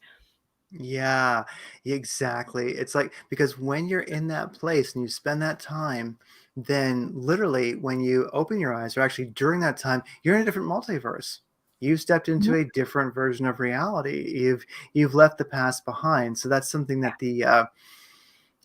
Yeah, exactly. It's like because when you're in that place and you spend that time, then literally when you open your eyes, or actually during that time, you're in a different multiverse. You've stepped into Mhm. a different version of reality. You've left the past behind. So that's something that the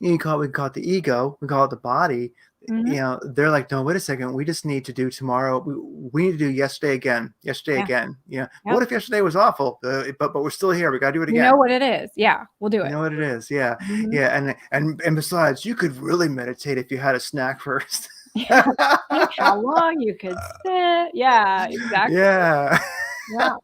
we call it the ego, we call it the body. Mhm. They're like, no, wait a second, we just need to do tomorrow. We need to do yesterday Yeah. again. But Yep. what if yesterday was awful? But we're still here. We got to do it We know again. what it is. Yeah, we'll do You it. know what it is, yeah, Mhm. yeah, and besides, you could really meditate if you had a snack first. Yeah. Pick how long you could sit. Yeah, exactly. Yeah. Yeah.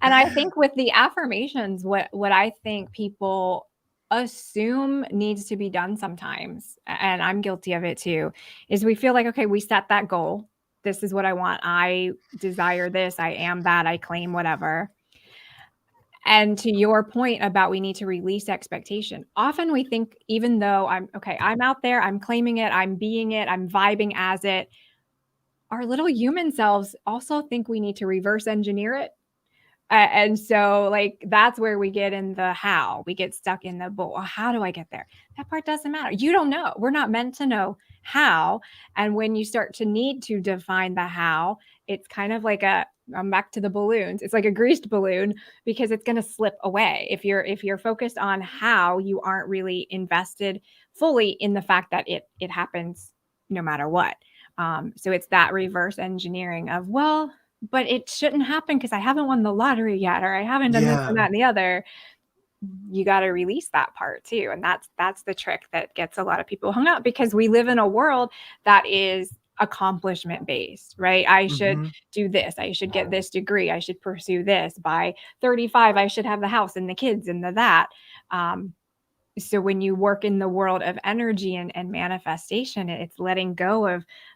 And I think with the affirmations, what I think people assume needs to be done sometimes, and I'm guilty of it too, is we feel like, okay, we set that goal. This is what I want. I desire this. I am that. I claim whatever. And to your point about we need to release expectation. Often we think, even though I'm okay, I'm out there, I'm claiming it, I'm being it, I'm vibing as it. Our little human selves also think we need to reverse engineer it. And so, like, that's where we get in the how. We get stuck in the, "But, well, how do I get there?" That part doesn't matter. You don't know. We're not meant to know how. And when you start to need to define the how, it's kind of like I'm back to the balloons. It's like a greased balloon because it's gonna slip away. If you're focused on how, you aren't really invested fully in the fact that it happens no matter what. So it's that reverse engineering of, well, but it shouldn't happen because I haven't won the lottery yet, or I haven't done this and Yeah, that and the other. You gotta release that part too, and that's the trick that gets a lot of people hung up because we live in a world that is accomplishment based, right? I should mhm, do this. I should get this degree. I should pursue this. By 35, I should have the house and the kids and the that. Um, so when you work in the world of energy and manifestation, it's letting go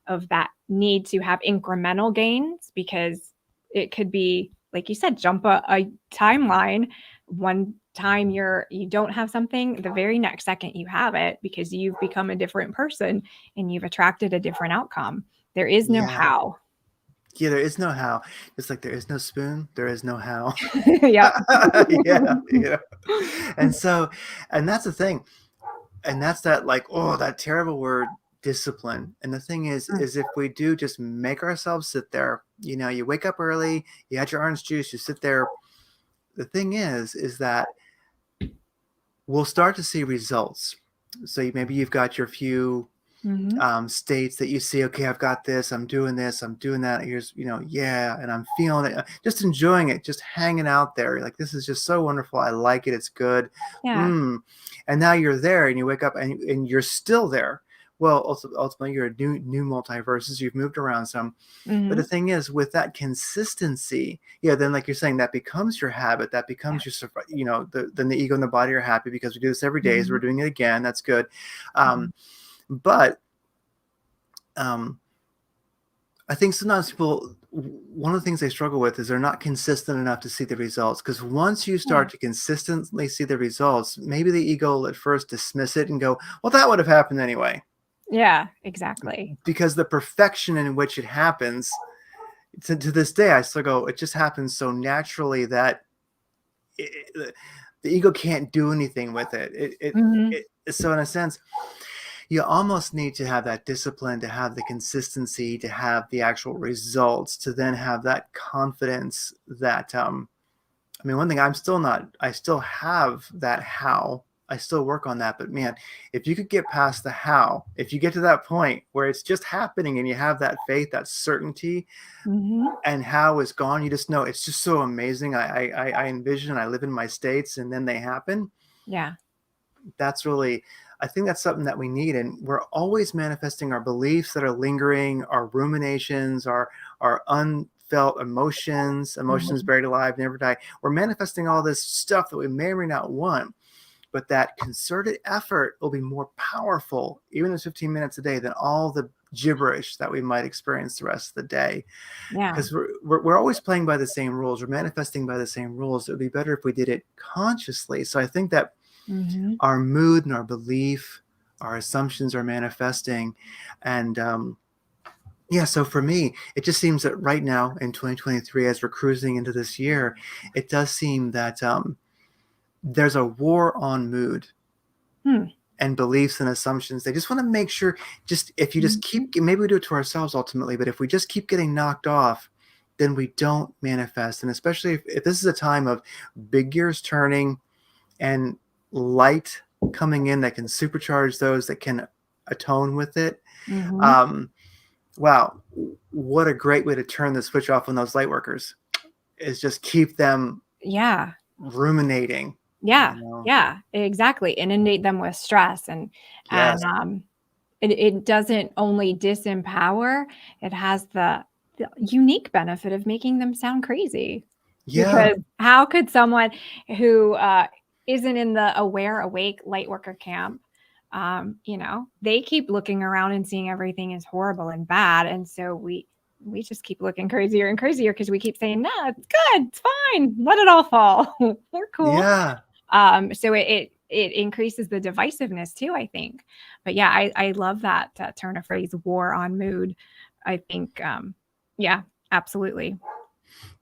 of that need to have incremental gains because it could be, like you said, jump a timeline. One time you don't have something, the very next second you have it because you've become a different person and you've attracted a different outcome. There is no yeah. how. Yeah, there is no how. It's like there is no spoon, there is no how. Yep. Yeah, and so, and that's the thing, and that's that, like, oh, that terrible word, discipline. And the thing Mm, is if we do just make ourselves sit there, you wake up early, you had your orange juice, you sit there. The thing is that we'll start to see results. So maybe you've got your few mhm. states that you see, okay, I've got this, I'm doing this, I'm doing that. Here's, yeah, and I'm feeling it, just enjoying it, just hanging out there. Like, this is just so wonderful. I like it. It's good. Yeah. Mm. And now you're there and you wake up and you're still there. Well, also, ultimately, you're a new multiverses. You've moved around some. But the Mhm. thing is, with that consistency, yeah, then like you're saying, that becomes your habit. That Yeah. becomes your, then the ego and the body are happy because we do this every day. So we're Mhm. doing it again. That's good. Um, Mhm. but um, I think sometimes people, one of the things they struggle with is they're not consistent enough to see the results. Because once you Yeah. start to consistently see the results, maybe the ego will at first dismiss it and go, well, that would have happened anyway. Yeah, exactly. Because the perfection in which it happens, to this day, I still go, it just happens so naturally that the ego can't do anything with it. Mhm. So in a sense, you almost need to have that discipline, to have the consistency, to have the actual results, to then have that confidence that I mean, one thing I still have that how. I still work on that, but man, if you could get past the how, if you get to that point where it's just happening and you have that faith, that certainty, Mhm. and how is gone, you just know it's just so amazing. I envision, I live in my states, and then they happen. Yeah. That's really, I think that's something that we need. And we're always manifesting our beliefs that are lingering, our ruminations, our unfelt emotions Mhm. buried alive, never die. We're manifesting all this stuff that we may or may not want, but that concerted effort will be more powerful, even in 15 minutes a day, than all the gibberish that we might experience the rest of the day. Yeah. Because we're always playing by the same rules, we're manifesting by the same rules. It would be better if we did it consciously. So I think that Mhm. our mood and our belief, our assumptions are manifesting. And yeah, so for me, it just seems that right now in 2023, as we're cruising into this year, it does seem that there's a war on mood Hmm. and beliefs and assumptions. They just want to make sure, just if you just Mhm. keep, maybe we do it to ourselves ultimately, but if we just keep getting knocked off, then we don't manifest. And especially if this is a time of big gears turning and light coming in that can supercharge those that can atone with it. Mhm. Um, wow, what a great way to turn the switch off on those light workers, is just keep them Yeah. ruminating, Yeah. Yeah, exactly. Inundate them with stress Yes. and it doesn't only disempower, it has the unique benefit of making them sound crazy. Yeah. Because how could someone who, isn't in the aware, awake light worker camp, they keep looking around and seeing everything is horrible and bad, and so we just keep looking crazier and crazier because we keep saying, "No, it's good, it's fine, let it all fall. We're cool." Yeah. So it increases the divisiveness too, I think. But yeah, I love that turn of phrase, war on mood. I think, yeah, absolutely.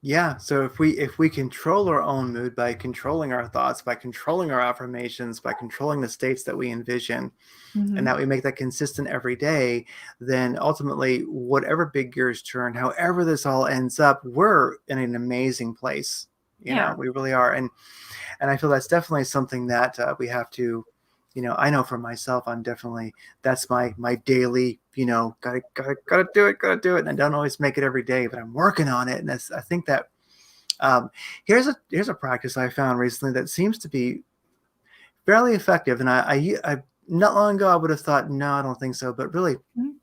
Yeah, so if we control our own mood by controlling our thoughts, by controlling our affirmations, by controlling the states that we envision, and Mhm. that we make that consistent every day, then ultimately, whatever big gears turn, however this all ends up, we're in an amazing place. Yeah. We really are. And I feel that's definitely something that we have to, I know for myself, I'm definitely, that's my daily, gotta do it. And I don't always make it every day, but I'm working on it. And that's, I think that here's a practice I found recently that seems to be fairly effective. And I not long ago I would have thought, no, I don't think so. But really, Mhm.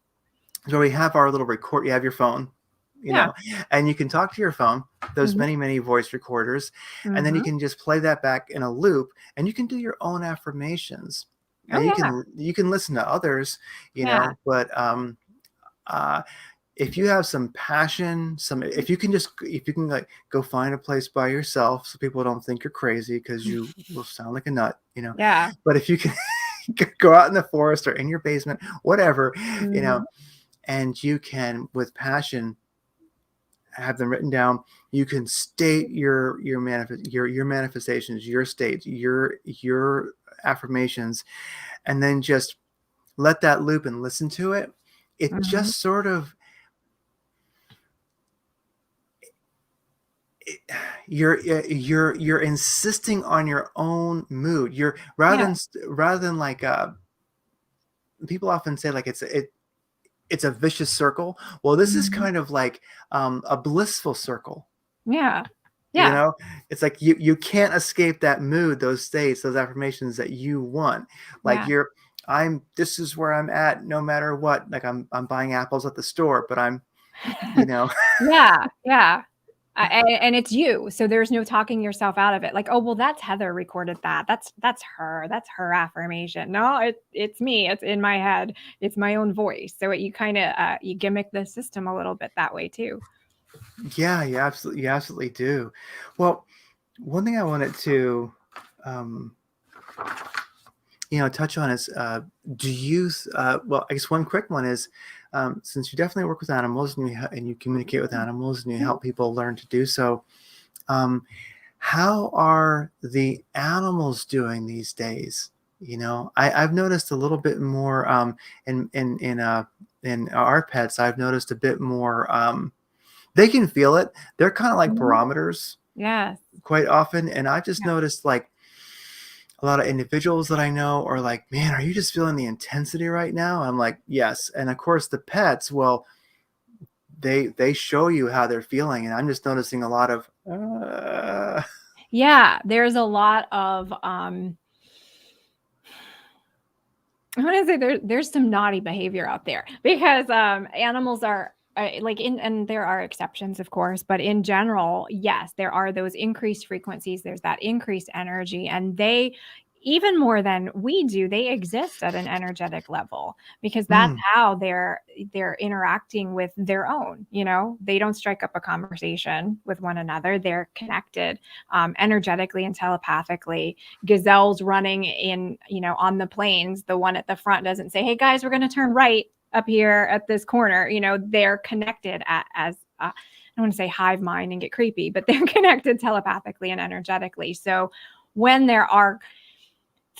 where we have our little record, you have your phone, Yeah. and you can talk to your phone. There's Mhm. many voice recorders, and then you Mhm. can just play that back in a loop, and you can do your own affirmations. Now Oh, yeah. you can listen to others, Yeah. but uh, if you have some passion, if you can like go find a place by yourself so people don't think you're crazy, because you will sound like a nut. Yeah. But if you can go out in the forest or in your basement, whatever, you know Mhm. and you can, with passion, have them written down. You can state your manifestations, your states, your affirmations, and then just let that loop and listen to it. It Mhm. just sort of you're insisting on your own mood. You're Yeah. rather than like people often say like it's a vicious circle. Well, this is Mhm. kind of like a blissful circle. Yeah. You Yeah. know, it's like you can't escape that mood, those states, those affirmations that you want. Like Yeah. you're I'm this is where I'm at no matter what. Like I'm buying apples at the store, but I'm, you know. Yeah, yeah. And it's you, so there's no talking yourself out of it. Like, "Oh, well, that's Heather recorded that. That's her affirmation." No, it's me. It's in my head. It's my own voice. So you kinda, you gimmick the system a little bit that way too. Yeah, you absolutely do. Well, one thing I wanted to um touch on is do you well, I guess one quick one is since you definitely work with animals and and you communicate with animals and you Yeah. help people learn to do so, um, how are the animals doing these days? I've noticed a little bit more in our pets. I've noticed a bit more. They can feel it. They're kind of like Mhm. barometers Yes. quite often, and I've just Yeah. noticed like a lot of individuals that I know are like, "Man, are you just feeling the intensity right now?" I'm like, "Yes." And of course, the pets, well, they show you how they're feeling, and I'm just noticing a lot of. Yeah, there's a lot of, I wanna say there's some naughty behavior out there because, animals are, like in and there are exceptions, of course, but in general, yes, there are those increased frequencies, there's that increased energy, and they even more than we do, they exist at an energetic level because that's Mm, how they're interacting with their own, you know? They don't strike up a conversation with one another, they're connected, energetically and telepathically. Gazelles running in, on the plains, the one at the front doesn't say, "Hey guys, we're going to turn right up here at this corner." They're connected as I don't want to say hive mind and get creepy, but they're connected telepathically and energetically. So when there are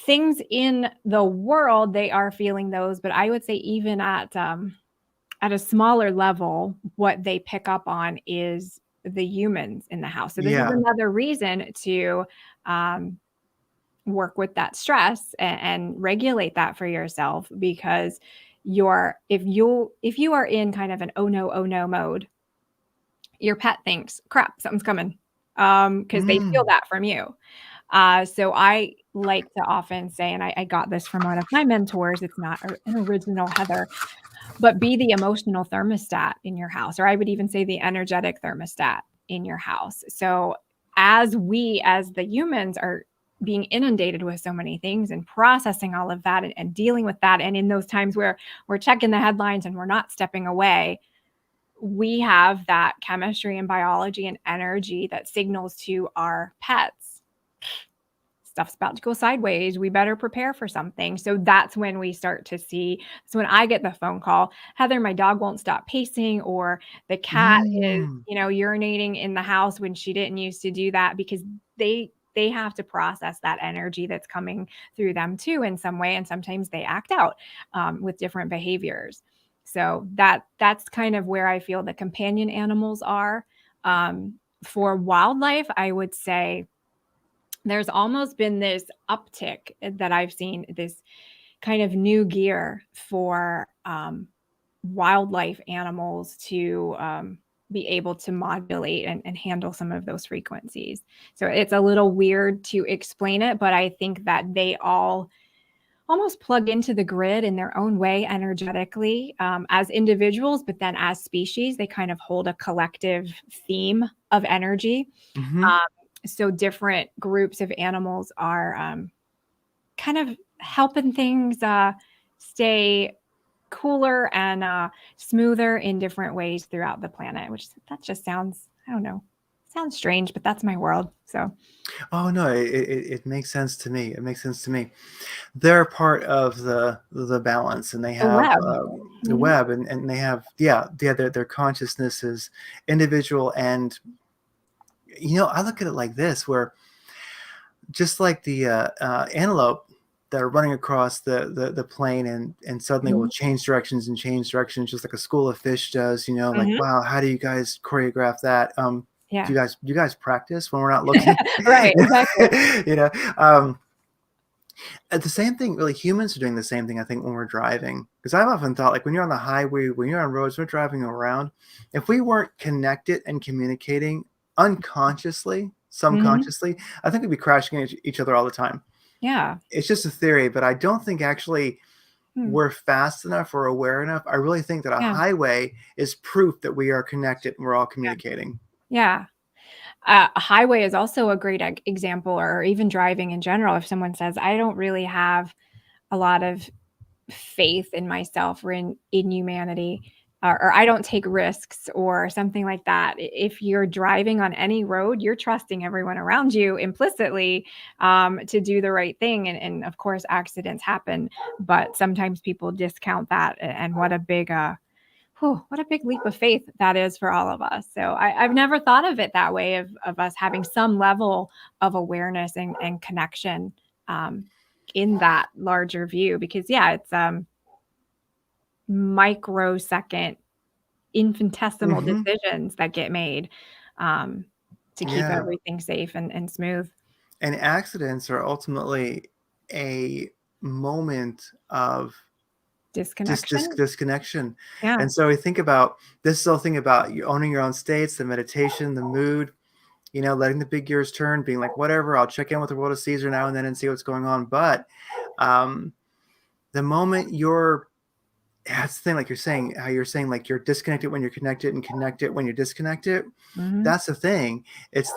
things in the world, they are feeling those. But I would say even at a smaller level, what they pick up on is the humans in the house. So this is yeah, another reason to um, work with that stress and regulate that for yourself because if you are in kind of an oh no mode, your pet thinks crap, something's coming, because they feel mm, that from you. So I like to often say, and I got this from one of my mentors, it's not an original Heather, but be the emotional thermostat in your house, or I would even say the energetic thermostat in your house. So as the humans are being inundated with so many things and processing all of that and dealing with that, and in those times where we're checking the headlines and we're not stepping away, we have that chemistry and biology and energy that signals to our pets stuff's about to go sideways. We better prepare for something. So that's when we start to see. So when I get the phone call, Heather, my dog won't stop pacing, or the cat is, mm. urinating in the house when she didn't used to do that because they have to process that energy that's coming through them too in some way, and sometimes they act out with different behaviors. So that's kind of where I feel the companion animals are. For wildlife, I would say there's almost been this uptick that I've seen, this kind of new gear for wildlife animals to be able to modulate and handle some of those frequencies. So it's a little weird to explain it, but I think that they all almost plug into the grid in their own way energetically as individuals, but then as species, they kind of hold a collective theme of energy. Mhm. Um, so different groups of animals are kind of helping things stay cooler and smoother in different ways throughout the planet, which that just sounds, I don't know, Sounds strange, but that's my world. So, Oh no, it makes sense to me. It makes sense to me. They're part of the balance, and they the have web. the Mhm. web, and they have their consciousness is individual. And I look at it like this, where just like the antelope that are running across the plain, and suddenly will Mhm. change directions and change directions, just like a school of fish does. Like, Mhm. wow, how do you guys choreograph that? Do Yeah. you guys practice when we're not looking? Right, exactly. you know, um, the same thing, really, humans are doing the same thing, I think, when we're driving. Because I've often thought, like, when you're on the highway, when you're on roads, we're driving around, if we weren't connected and communicating unconsciously, Mhm. subconsciously, I think we'd be crashing into each other all the time. Yeah. It's just a theory, but I don't think actually Hmm. we're fast enough or aware enough. I really think that a Yeah. highway is proof that we are connected and we're all Yeah. communicating. Yeah. A highway is also a great example, or even driving in general. If someone says, I don't really have a lot of faith in myself or in humanity, or I don't take risks or something like that. If you're driving on any road, you're trusting everyone around you implicitly to do the right thing. And of course, accidents happen, but sometimes people discount that. And what a big leap of faith that is for all of us. So I've never thought of it that way, of us having some level of awareness and connection um, in that larger view. Because yeah, it's microsecond, infinitesimal Hmm. decisions that get made um, to keep Yeah. everything safe and smooth. And accidents are ultimately a moment of Disconnection. disconnection. Yeah. And so we think about this whole thing about you owning your own states, the meditation, the mood, letting the big gears turn, being like, whatever, I'll check in with the world of Caesar now and then and see what's going on. But um, the moment that's the thing, like you're saying, how you're saying, like, you're disconnected when you're connected and connected when you're disconnected. Hmm. That's the thing. It's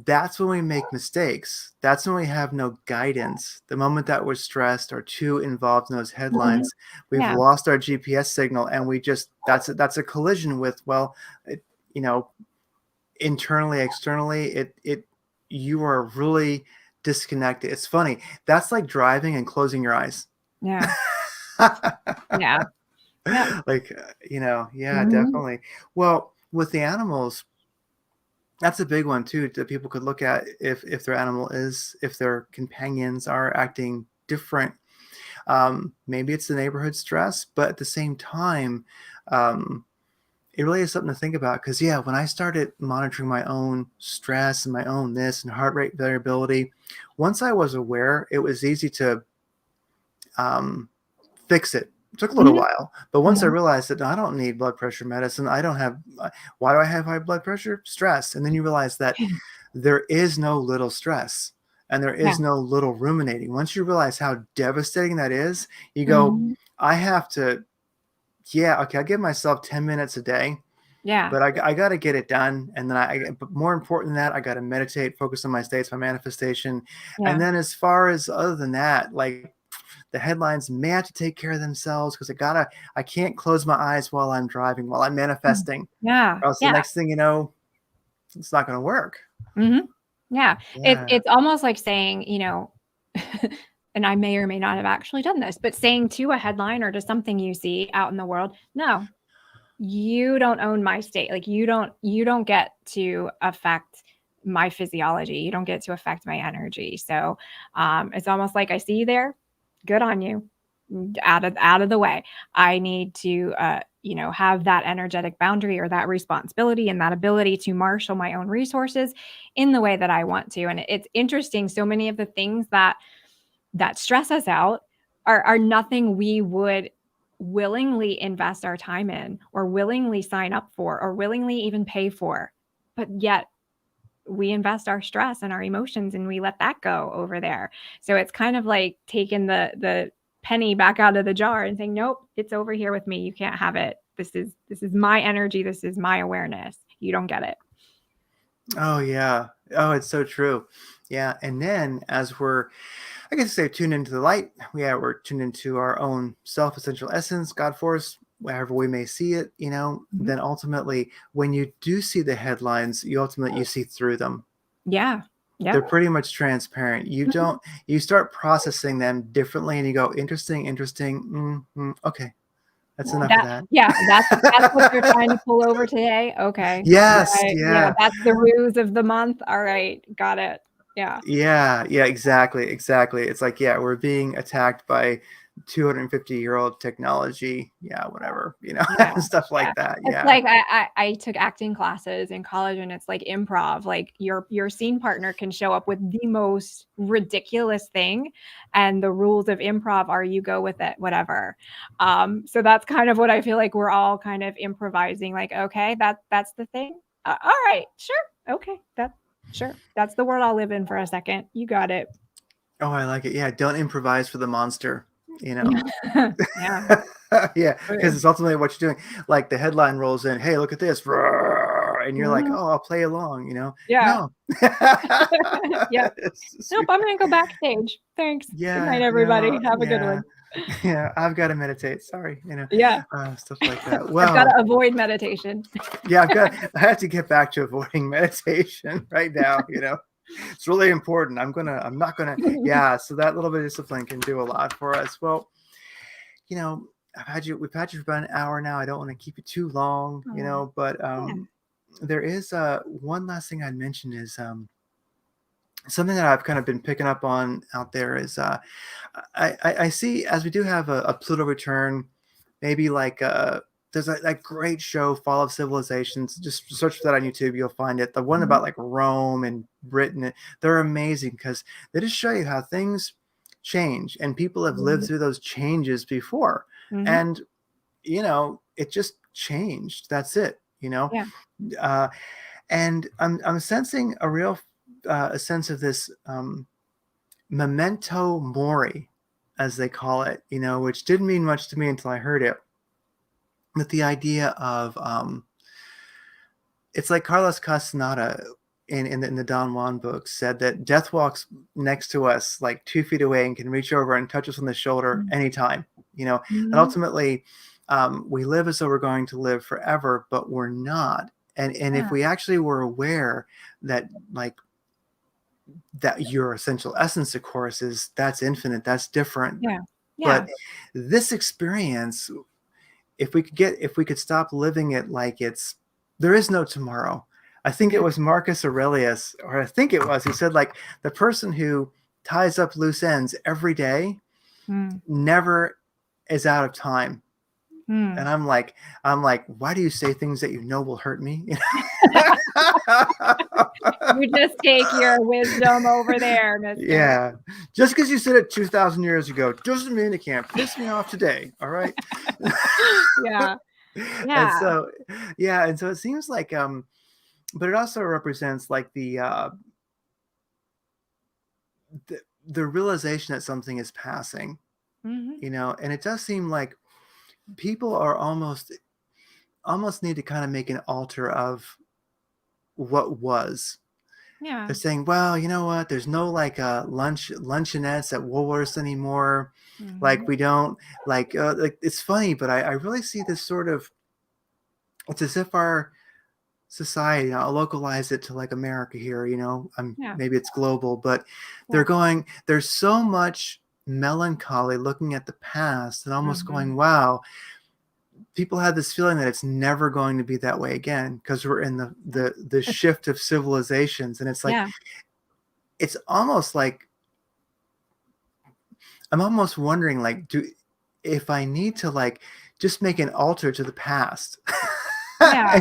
that's when we make mistakes. That's when we have no guidance. The moment that we're stressed or too involved in those Hmm. headlines, we've Yeah. lost our GPS signal, and we just that's a collision with, well, you know, internally, externally, it you are really disconnected. It's funny. That's like driving and closing your eyes. Yeah. Yeah. Yep. Like, yeah, Hmm. definitely. Well, with the animals, that's a big one too that people could look at, if their animal is if their companions are acting different. Maybe it's the neighborhood stress, but at the same time, um, it really is something to think about. Because yeah, when I started monitoring my own stress and my own this and heart rate variability, once I was aware, it was easy to um, fix it. It took a little Hmm. while, but once I Hmm. realized that, no, I don't need blood pressure medicine. I don't have. Why do I have high blood pressure? Stress. And then you realize that there is no little stress, and there Yeah. is no little ruminating. Once you realize how devastating that is, you go, Hmm. I have to. Yeah, okay, I give myself 10 minutes a day, Yeah. but I got to get it done. And then but more important than that, I got to meditate, focus on my states, my manifestation. And Yeah. then as far as other than that, like, the headlines may have to take care of themselves, because I can't close my eyes while I'm driving, while I'm Mm. manifesting, Yeah. or else the Yeah. next thing you know, it's not going to work. Hmm. Yeah. Yeah. It's almost like saying, and I may or may not have actually done this, but saying to a headline or to something you see out in the world, no, you don't own my state. Like you don't get to affect my physiology. You don't get to affect my energy. So it's almost like, I see you there. Good on you. Out of the way. I need to have that energetic boundary or that responsibility and that ability to marshal my own resources in the way that I want to. And it's interesting, so many of the things that stress us out are nothing we would willingly invest our time in or willingly sign up for or willingly even pay for. But yet we invest our stress and our emotions and we let that go over there. So it's kind of like taking the penny back out of the jar and saying, nope, it's over here with me. You can't have it. This is my energy. This is my awareness. You don't get it. Oh yeah. Oh, it's so true. Yeah. And then as I guess say, tuned into the light, we're tuned into our own self essential essence, God force. wherever we may see it, Mhm. then ultimately, when you do see the headlines, you see through them. Yeah. They're Yep. pretty much transparent. Mhm. You start processing them differently, and you go, interesting, interesting. Okay, that's enough of That that. yeah, that's what you're trying to pull over today? Okay. Yes, Right, yeah, yeah. that's the ruse of the month? Alright, got it. Yeah. Yeah, yeah, exactly, exactly. It's like, yeah, we're being attacked by 250-year-old technology. Yeah, whatever, Yeah, stuff yeah. like that. It's Yeah. like I took acting classes in college, and it's like improv, like, your scene partner can show up with the most ridiculous thing, and the rules of improv are you go with it, whatever. So that's kind of what I feel like we're all kind of improvising, like, "Okay, that's the thing? Alright, sure, okay, sure, that's the world I'll live in for a second. You got it." Oh, I like it. Yeah, don't improvise for the monster, you know? Yeah, Yeah, because true. it's ultimately what you're doing. Like the headline rolls in, "Hey, look at this," and you're like, Mhm. "Oh, I'll play along," Yeah. No. Yep. It's just Nope, I'm gonna go backstage. Thanks. Good night, yeah, everybody. no, Have a good yeah, one. yeah, I've gotta meditate, sorry, Yeah. stuff like that. I've gotta Well, avoid meditation. yeah, I have to get back to avoiding meditation right now, It's really important. I'm not gonna yeah, so that little bit of discipline can do a lot for us. Well, you know, we've had you for about an hour now. I don't want to keep you too long, Oh, but yeah. there is one last thing I'd mention is something that I've kind of been picking up on out there is I see as we do have a Pluto return, maybe like there's that great show Fall of Civilizations. Just search for that on YouTube, you'll find it. The one Mhm. about like Rome and Britain, they're amazing because they just show you how things change and people have lived Mhm. through those changes before. Mhm. And it just changed. That's it. Yeah. Uh, and I'm sensing a sense of this memento mori, as they call it. Which didn't mean much to me until I heard it. But the idea of it's like Carlos Castaneda in the Don Juan book said that death walks next to us like 2 feet away and can reach over and touch us on the shoulder Mm. anytime. And Mhm. ultimately, we live as though we're going to live forever, but we're not. And if Yeah. we actually were aware that like that your essential essence, of course, is that's infinite, that's different. Yeah. Yeah. But this experience, if we could stop living it like there is no tomorrow. I think it Yeah. was Marcus Aurelius, or I think it was, who said like the person who ties up loose ends every day Mm. never is out of time. And Mm. I'm like, why do you say things that you know will hurt me? You just take your wisdom over there, mister. Yeah. Just because you said it 2,000 years ago doesn't mean it can't piss me off today. All right. Yeah. And Yeah. so, yeah. And so it seems like, but it also represents like the realization that something is passing, Mhm. and it does seem like people are almost need to kind of make an altar of what was. Yeah. They're saying, well, you know what? There's no like luncheonettes at Woolworths anymore. Like Mhm. we don't like it's funny, but I really see this sort of it's as if our society, I'll localize it to like America here, Yeah. maybe it's global, but Yeah. there's so much melancholy looking at the past and almost Mhm. going, wow, people have this feeling that it's never going to be that way again because we're in the shift of civilizations. And it's like, Yeah. it's almost like I'm almost wondering, like, if I need to like just make an altar to the past, Yeah.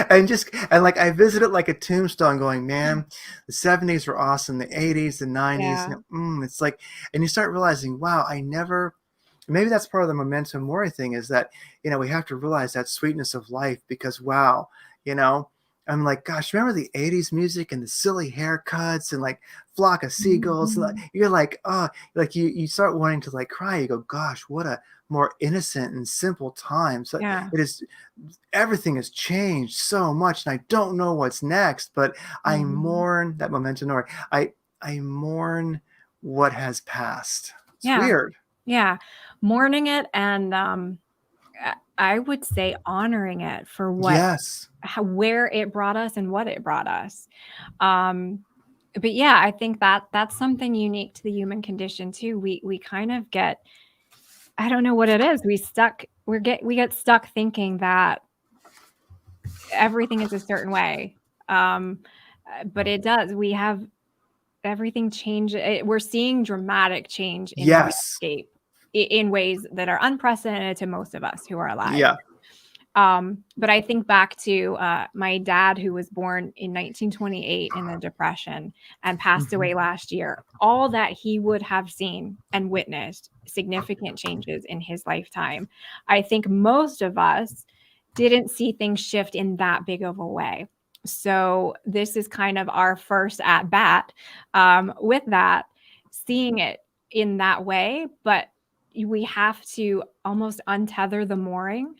and like I visited like a tombstone, going, man, the '70s were awesome, the '80s, the '90s, Yeah. it's like, and you start realizing, wow, I never. Maybe that's part of the memento mori thing is that we have to realize that sweetness of life because wow, you know. I'm like, gosh, remember the '80s music and the silly haircuts and like flock of seagulls? Mhm. You're like, oh, like you start wanting to like cry. You go, gosh, what a more innocent and simple time. So Yeah. it is, everything has changed so much, and I don't know what's next, but I Mhm. mourn that memento mori. I mourn what has passed. It's Yeah. weird. Yeah. Mourning it and, I would say honoring it for Yes. where it brought us and what it brought us. Um, but yeah, I think that that's something unique to the human condition too. We kind of get, I don't know what it is. We get stuck thinking that everything is a certain way. Um, but it does. We have everything change. We're seeing dramatic change in the Yes. landscape in ways that are unprecedented to most of us who are alive. Yeah. But I think back to my dad, who was born in 1928 in the Depression and passed Mhm. away last year. All that he would have seen and witnessed significant changes in his lifetime. I think most of us didn't see things shift in that big of a way. So this is kind of our first at bat with that, seeing it in that way. But we have to almost untether the mooring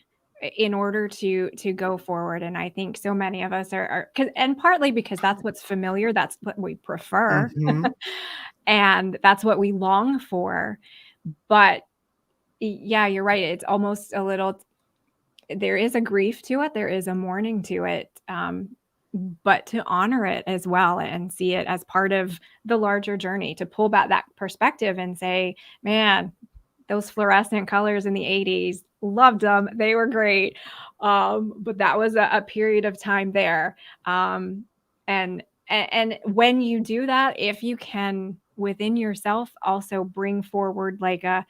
in order to go forward. And I think so many of us are and partly because that's what's familiar, that's what we prefer, Mhm. and that's what we long for. But yeah, you're right, it's almost a little, there is a grief to it, there is a mourning to it, but to honor it as well and see it as part of the larger journey, to pull back that perspective and say, man, those fluorescent colors in the 80s, loved them. They were great. But that was a period of time there. And when you do that, if you can within yourself also bring forward like and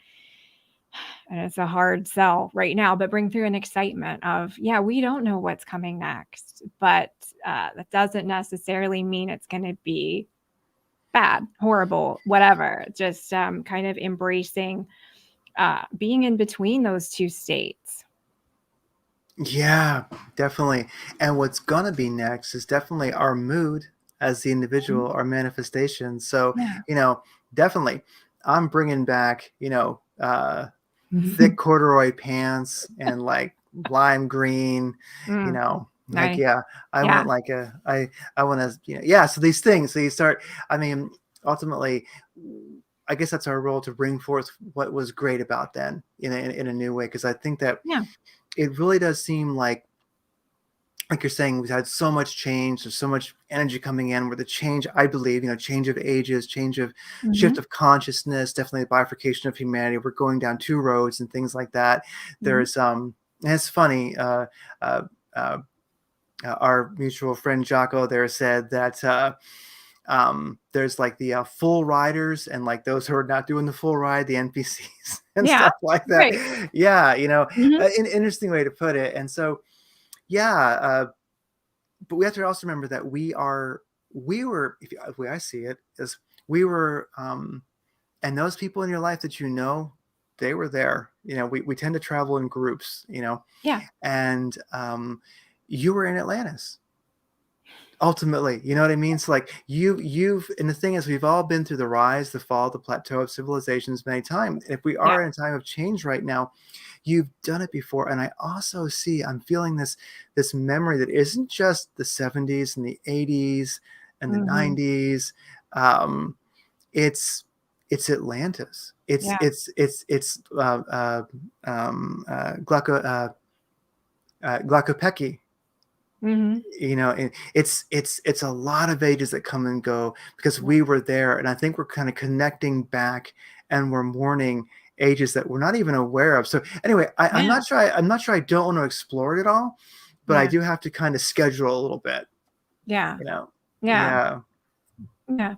it's a hard sell right now, but bring through an excitement of, yeah, we don't know what's coming next, but that doesn't necessarily mean it's going to be bad, horrible, whatever. Just kind of embracing being in between those two states. Yeah, definitely. And what's gonna be next is definitely our mood as the Mhm. individual, our manifestation. So, Yeah. definitely, I'm bringing back, thick corduroy pants and like lime green, Mm, like nice. yeah, I Yeah. want like I want to, yeah. So these things, so you start. I mean, ultimately, I guess that's our role to bring forth what was great about then in a new way, because I think that Yeah. it really does seem like you're saying, we've had so much change. There's so much energy coming in where the change, I believe, change of ages, change of shift Mhm. of consciousness, definitely a bifurcation of humanity. We're going down two roads and things like that. Mhm. There's, and it's funny, uh, uh, our mutual friend Jocko there said that there's like the full riders and like those who are not doing the full ride, the NPCs and Yeah. stuff like that. Right. Yeah, Mhm. an interesting way to put it. And so, yeah, but we have to also remember that we were, if the way I see it is, we were, and those people in your life that they were there. We tend to travel in groups, Yeah. and you were in Atlantis ultimately. You know what I mean? So like and the thing is, we've all been through the rise, the fall, the plateau of civilizations many times. If we Yeah. are in a time of change right now, you've done it before. And I also I'm feeling this memory that isn't just the 70s and the 80s and the Mhm. 90s. Um, it's it's Atlantis. Yeah. It's Glaucopeki. Mhm. And it's a lot of ages that come and go because Yeah. we were there, and I think we're kind of connecting back, and we're mourning ages that we're not even aware of. So anyway, I'm Yeah. not sure. I'm not sure. I don't want to explore it all, but I Yeah. do have to kind of schedule a little bit. Yeah. You know? Yeah. Yeah. Yeah.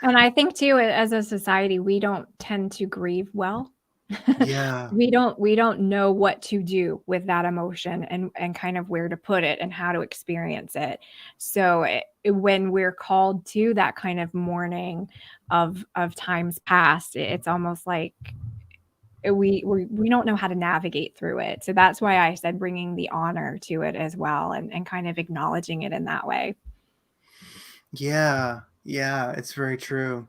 And I think too, as a society, we don't tend to grieve well. Yeah. We don't know what to do with that emotion and kind of where to put it and how to experience it. So when we're called to that kind of mourning of times past, it's almost like we don't know how to navigate through it. So that's why I said bringing the honor to it as well and kind of acknowledging it in that way. Yeah. Yeah. It's very true.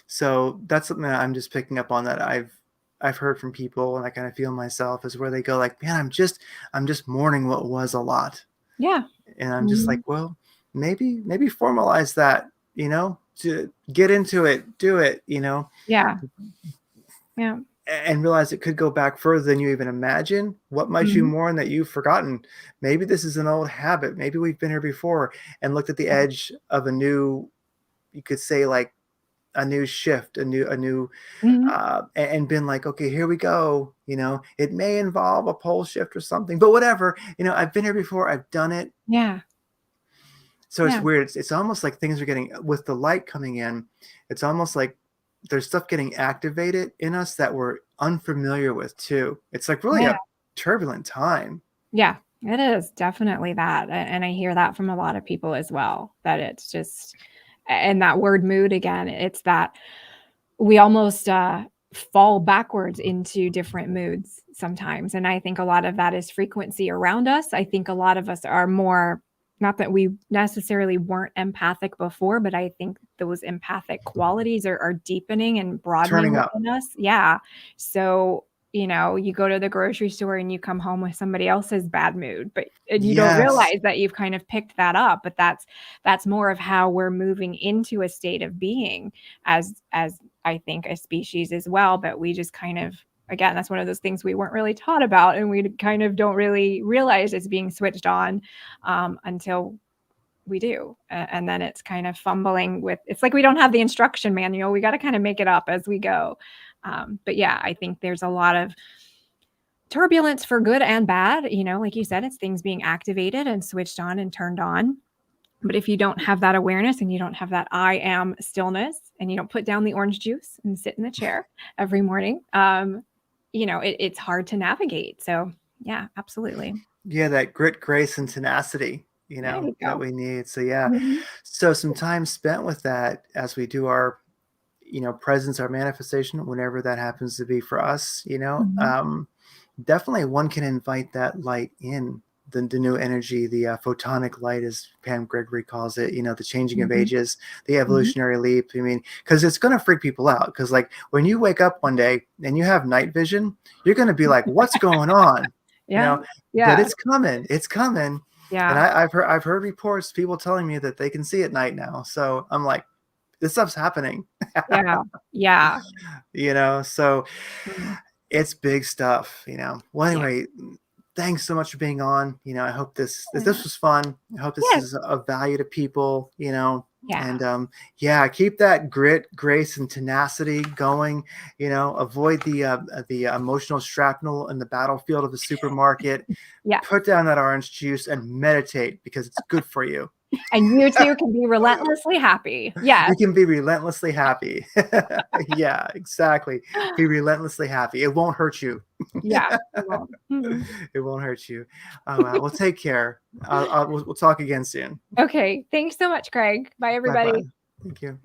So that's something that I'm just picking up on, that I've heard from people, and I kind of feel myself, is where they go like, man, I'm just mourning what was a lot. Yeah. And I'm just like, Mhm. well, maybe formalize that, to get into it, do it. Yeah. Yeah. and realize it could go back further than you even imagine. What might you Mhm. mourn that you've forgotten? Maybe this is an old habit. Maybe we've been here before and looked at the edge of a new, you could say, like a new shift, a new Mhm. and been like, okay, here we go. It may involve a pole shift or something, but whatever. I've been here before. I've done it. Yeah. So it's Yeah. weird. It's almost like things are getting, with the light coming in, it's almost like there's stuff getting activated in us that we're unfamiliar with too. It's like really Yeah. a turbulent time. Yeah. It is definitely that. And I hear that from a lot of people as well, that it's just, and that word mood again, it's that we almost fall backwards into different moods sometimes. And I think a lot of that is frequency around us. I think a lot of us are more, not that we necessarily weren't empathic before, but I think those empathic qualities are deepening and broadening Turning up. within us. Yeah. So, you go to the grocery store and you come home with somebody else's bad mood, and you don't Yes. realize that you've kind of picked that up. But that's more of how we're moving into a state of being as I think a species as well. But we just kind of, again, that's one of those things we weren't really taught about, and we kind of don't really realize it's being switched on until we do. And then it's kind of fumbling with, it's like we don't have the instruction manual. We got to kind of make it up as we go. But yeah, I think there's a lot of turbulence for good and bad. Like you said, it's things being activated and switched on and turned on. But if you don't have that awareness and you don't have that I am stillness, and you don't put down the orange juice and sit in the chair every morning, it's hard to navigate. So yeah, absolutely. Yeah, that grit, grace, and tenacity, There you that go. we need. So yeah. Mhm. So some time spent with that as we do our, presence, our manifestation, whenever that happens to be for us, Mhm. definitely one can invite that light in, the new energy, the photonic light, as Pam Gregory calls it, the changing of Mhm. ages, the Mhm. evolutionary leap. I mean, because it's going to freak people out. Because like when you wake up one day and you have night vision, you're going to be like, what's going on? You Yeah. know, but Yeah. it's coming. It's coming. And Yeah. I've heard reports, people telling me that they can see at night now. So I'm like, this stuff's happening. Yeah. Yeah. So Mhm. it's big stuff. Well, Yeah. anyway, thanks so much for being on. I hope Yeah. this was fun. I hope this Yes. is of value to people. Yeah. And yeah, keep that grit, grace, and tenacity going. Avoid the emotional shrapnel in the battlefield of the supermarket. Yes. Put down that orange juice and meditate, because it's good for you. And you too can be relentlessly happy. Yes. You can be relentlessly happy. Yeah, exactly. Be relentlessly happy. It won't hurt you. Yeah. You won't. Mhm. It won't hurt you. Oh, wow. Well, take care. We'll talk again soon. Okay. Thanks so much, Craig. Bye, Bye bye. everybody. Thank you.